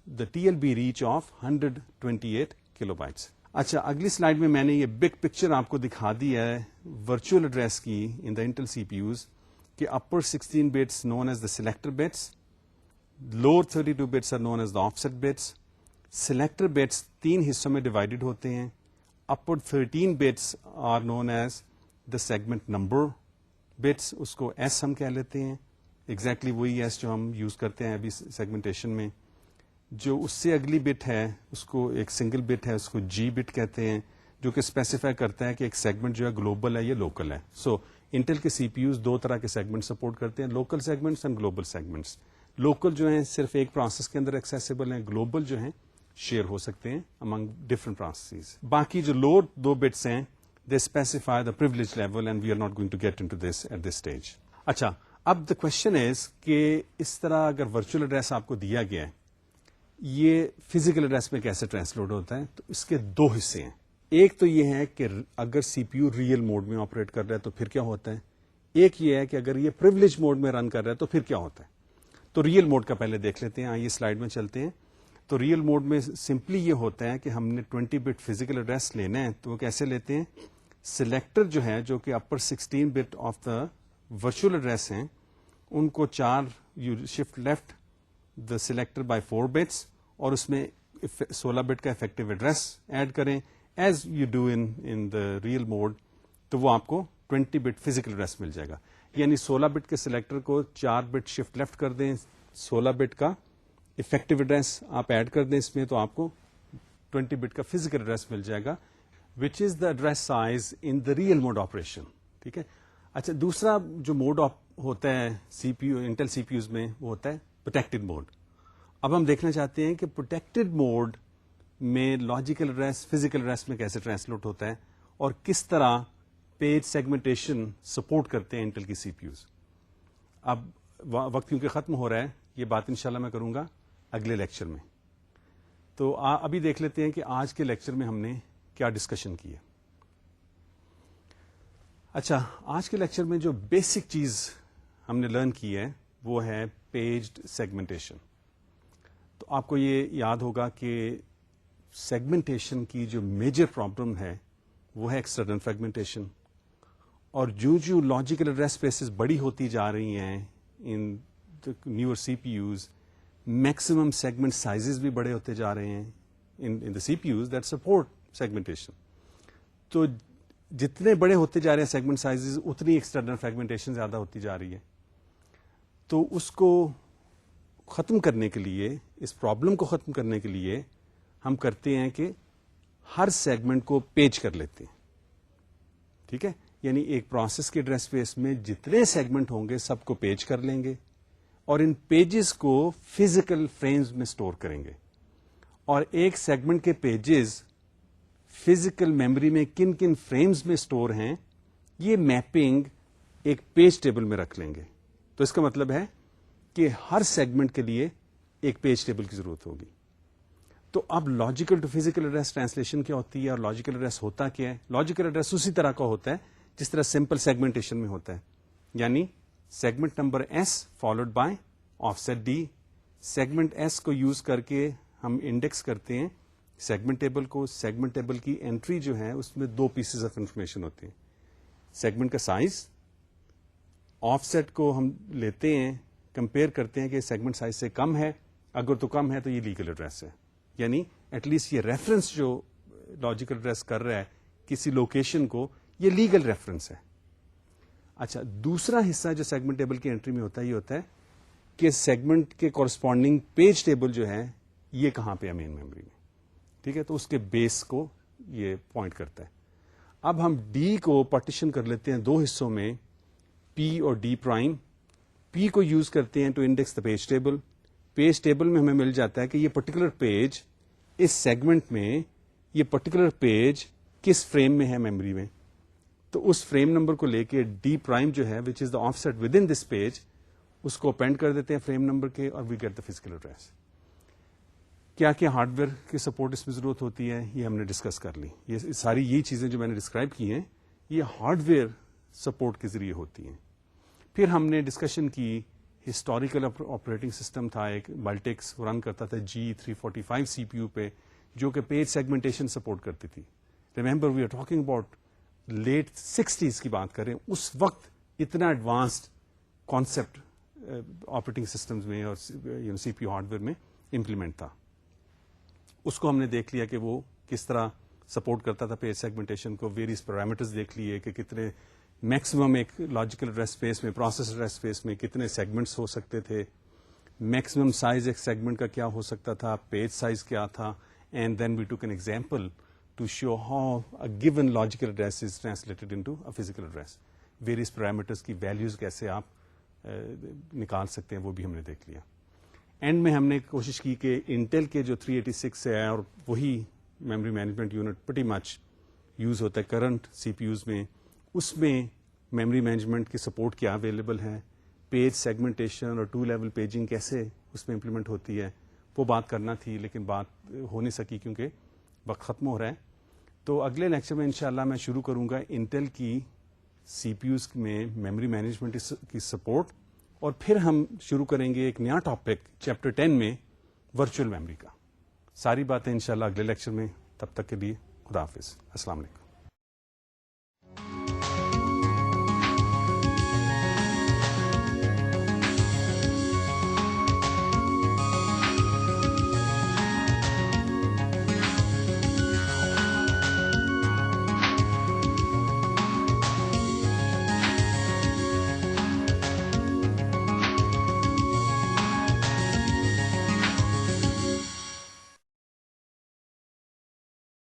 Speaker 1: the TLB reach of 128 kilobytes. اچھا, اگلی سلائڈ میں میں نے یہ بگ پکچر آپ کو دکھا دی ہے ورچوئل ایڈریس کی ان دا انٹل سی پی یوز, کہ upper 16 bits known as the selector bits, lower 32 bits are known as the offset bits. Selector bits 3 حصوں میں ڈیوائڈیڈ ہوتے ہیں. Upper 13 bits are known as the segment number bits, اس کو S ہم کہہ لیتے ہیں. ایگزیکٹلی وہی ایس جو ہم یوز کرتے ہیں ابھی سیگمنٹیشن میں. جو اس سے اگلی بٹ ہے اس کو ایک سنگل بٹ ہے, اس کو جی بٹ کہتے ہیں, جو کہ اسپیسیفائی کرتا ہے کہ ایک سیگمنٹ جو ہے گلوبل ہے یا لوکل ہے. سو انٹل کے سی پی یوز 2 طرح کے سیگمنٹ سپورٹ کرتے ہیں, local segments and global segments. Local جو ہیں صرف ایک پروسیس کے اندر ایکسیسیبل ہیں, گلوبل جو ہیں شیئر ہو سکتے ہیں امنگ ڈفرنٹ پروسیسز. باقی جو لوور 2 بٹس ہیں they specify the privilege level, and we are not going to get into this at this stage. اچھا, اب دا کوشچن از کہ اس طرح اگر ورچوئل ایڈریس آپ کو دیا گیا ہے, یہ فزیکل ایڈریس میں کیسے ٹرانسلیٹ ہوتا ہے؟ تو اس کے 2 حصے ہیں. ایک تو یہ ہے کہ اگر سی پی یو ریئل موڈ میں آپریٹ کر رہا ہے تو پھر کیا ہوتا ہے. ایک یہ ہے کہ اگر یہ پریویلیج موڈ میں رن کر رہا ہے تو پھر کیا ہوتا ہے. تو ریئل موڈ کا پہلے دیکھ لیتے ہیں. آئیے سلائڈ میں چلتے ہیں. تو ریئل موڈ میں سمپلی یہ ہوتا ہے کہ ہم نے 20 بٹ فزیکل ایڈریس لینا ہے. تو وہ کیسے لیتے ہیں؟ سلیکٹر جو ہے, جو کہ upper 16 but of the virtual address ہیں, ان کو 4 you shift left the selector by 4 bits, اور اس میں 16 بٹ کا افیکٹو ایڈریس ایڈ کریں as you do in the real mood. تو وہ آپ کو 20 بٹ فزیکل ایڈریس مل جائے گا. یعنی 16 بٹ کے سلیکٹر کو 4 بٹ شفٹ لیفٹ کر دیں, 16 بٹ کا افیکٹو ایڈریس آپ ایڈ کر دیں اس میں, تو آپ کو 20 بٹ کا فزیکل ایڈریس مل جائے گا, which is the address size in the real mode operation. ٹھیک ہے. اچھا, دوسرا جو موڈ ہوتا ہے C P U Intel C P Us میں, وہ ہوتا ہے پروٹیکٹڈ موڈ. اب ہم دیکھنا چاہتے ہیں کہ پروٹیکٹڈ موڈ میں لاجیکل ایڈریس فزیکل ایڈریس میں کیسے ٹرانسلیٹ ہوتا ہے, اور کس طرح پیج سیگمنٹیشن سپورٹ کرتے ہیں انٹل کی سی پی یوز. اب وقت کیونکہ ختم ہو رہا ہے, یہ بات انشاءاللہ میں کروں گا اگلے لیکچر میں. تو ابھی دیکھ لیتے ہیں کہ آج کے لیکچر میں ہم نے کیا ڈسکشن کی ہے. اچھا, آج کے لیکچر میں جو بیسک چیز ہم نے لرن کی ہے وہ ہے پیجڈ سیگمنٹیشن. تو آپ کو یہ یاد ہوگا کہ سیگمنٹیشن کی جو میجر پرابلم ہے وہ ہے ایکسٹرنل فریگمنٹیشن. اور جو لاجیکل ایڈریس اسپیسز بڑی ہوتی جا رہی ہیں ان نیور سی P use, maximum segment sizes بھی بڑے ہوتے جا رہے ہیں ان دا C P use that support segmentation. تو جتنے بڑے ہوتے جا رہے ہیں سیگمنٹ سائزز, اتنی ایکسٹرنل فریگمنٹیشن زیادہ ہوتی جا رہی ہے. تو اس کو ختم کرنے کے لیے, اس پرابلم کو ختم کرنے کے لیے ہم کرتے ہیں کہ ہر سیگمنٹ کو پیج کر لیتے ہیں. ٹھیک ہے, یعنی ایک پروسیس کے ایڈریس اسپیس میں جتنے سیگمنٹ ہوں گے سب کو پیج کر لیں گے, اور ان پیجز کو فزیکل فریمز میں سٹور کریں گے. اور ایک سیگمنٹ کے پیجز فزیکل میموری میں کن کن فریمز میں اسٹور ہیں، یہ میپنگ ایک پیج ٹیبل میں رکھ لیں گے. تو اس کا مطلب ہے کہ ہر سیگمنٹ کے لیے ایک پیج ٹیبل کی ضرورت ہوگی. تو اب logical to physical address translation کیا ہوتی ہے اور لاجیکل ایڈریس ہوتا کیا ہے؟ لاجیکل ایڈریس اسی طرح کا ہوتا ہے جس طرح سمپل سیگمنٹیشن میں ہوتا ہے، یعنی segment number S followed by offset D. Segment S کو یوز کر کے ہم انڈیکس کرتے ہیں سیگمنٹ ٹیبل کو. سیگمنٹ ٹیبل کی انٹری جو ہے اس میں 2 پیسز آف انفارمیشن ہوتے ہیں، سیگمنٹ کا سائز، آف سیٹ کو ہم لیتے ہیں کمپیئر کرتے ہیں کہ سیگمنٹ سائز سے کم ہے، اگر تو کم ہے تو یہ لیگل ایڈریس ہے، یعنی ایٹ لیسٹ یہ ریفرنس جو لاجیکل ایڈریس کر رہا ہے کسی لوکیشن کو، یہ لیگل ریفرنس ہے. اچھا، دوسرا حصہ جو سیگمنٹ ٹیبل کی انٹری میں ہوتا ہے یہ ہوتا ہے کہ سیگمنٹ کے کورسپونڈنگ پیج ٹیبل جو ہے یہ کہاں پہ ہے مین میموری میں. ٹھیک ہے، تو اس کے بیس کو یہ پوائنٹ کرتا ہے. اب ہم ڈی کو پارٹیشن کر لیتے ہیں 2 حصوں میں، پی اور ڈی پرائم. پی کو یوز کرتے ہیں to index the page table. Page table میں ہمیں مل جاتا ہے کہ یہ پرٹیکولر پیج اس سیگمنٹ میں، یہ پرٹیکولر پیج کس فریم میں ہے میموری میں. تو اس فریم نمبر کو لے کے ڈی پرائم جو ہے which is the offset with in this page, اس کو اپینڈ کر دیتے ہیں فریم نمبر کے اور we get the physical address. کیا کیا ہارڈ ویئر کی سپورٹ اس میں ضرورت ہوتی ہے یہ ہم نے ڈسکس کر لی. یہ ساری یہ چیزیں جو میں نے ڈسکرائب کی ہیں یہ ہارڈ ویئر سپورٹ کے ذریعے ہوتی ہیں. پھر ہم نے ڈسکشن کی ہسٹوریکل آپریٹنگ سسٹم تھا ایک ملٹیکس، رن کرتا تھا G345 CPU پہ، جو کہ پیج سیگمنٹیشن سپورٹ کرتی تھی. Remember we are talking about late 60s کی بات کریں، اس وقت اتنا ایڈوانسڈ کانسیپٹ آپریٹنگ سسٹمز میں اور CPU ہارڈ ویئر میں امپلیمنٹ تھا. اس کو ہم نے دیکھ لیا کہ وہ کس طرح سپورٹ کرتا تھا پیج سیگمنٹیشن کو. ویریس پیرامیٹرز دیکھ لیے کہ کتنے میکسیمم ایک لاجیکل ایڈریس اسپیس میں، پروسیس ایڈریس اسپیس میں کتنے سیگمنٹس ہو سکتے تھے، میکسیمم سائز ایک سیگمنٹ کا کیا ہو سکتا تھا، پیج سائز کیا تھا. And then we took an example to show how a given logical address is translated into a physical address. Various parameters کی ویلیوز کیسے آپ نکال سکتے ہیں وہ بھی ہم نے دیکھ لیا. اینڈ میں ہم نے کوشش کی کہ انٹیل کے جو 386 ہے اور وہی memory management unit pretty much use ہوتا ہے کرنٹ CPU میں، اس میں میموری مینجمنٹ کی سپورٹ کیا اویلیبل ہے، پیج سیگمنٹیشن اور 2 لیول پیجنگ کیسے اس میں امپلیمنٹ ہوتی ہے، وہ بات کرنا تھی لیکن بات ہو نہیں سکی کیونکہ وقت ختم ہو رہا ہے. تو اگلے لیکچر میں انشاءاللہ میں شروع کروں گا انٹیل کی CPUs میں میموری مینجمنٹ کی سپورٹ، اور پھر ہم شروع کریں گے ایک نیا ٹاپک چیپٹر 10 میں ورچوئل میموری کا. ساری باتیں انشاءاللہ اگلے لیکچر میں. تب تک کے لیے خدا حافظ. السلام علیکم.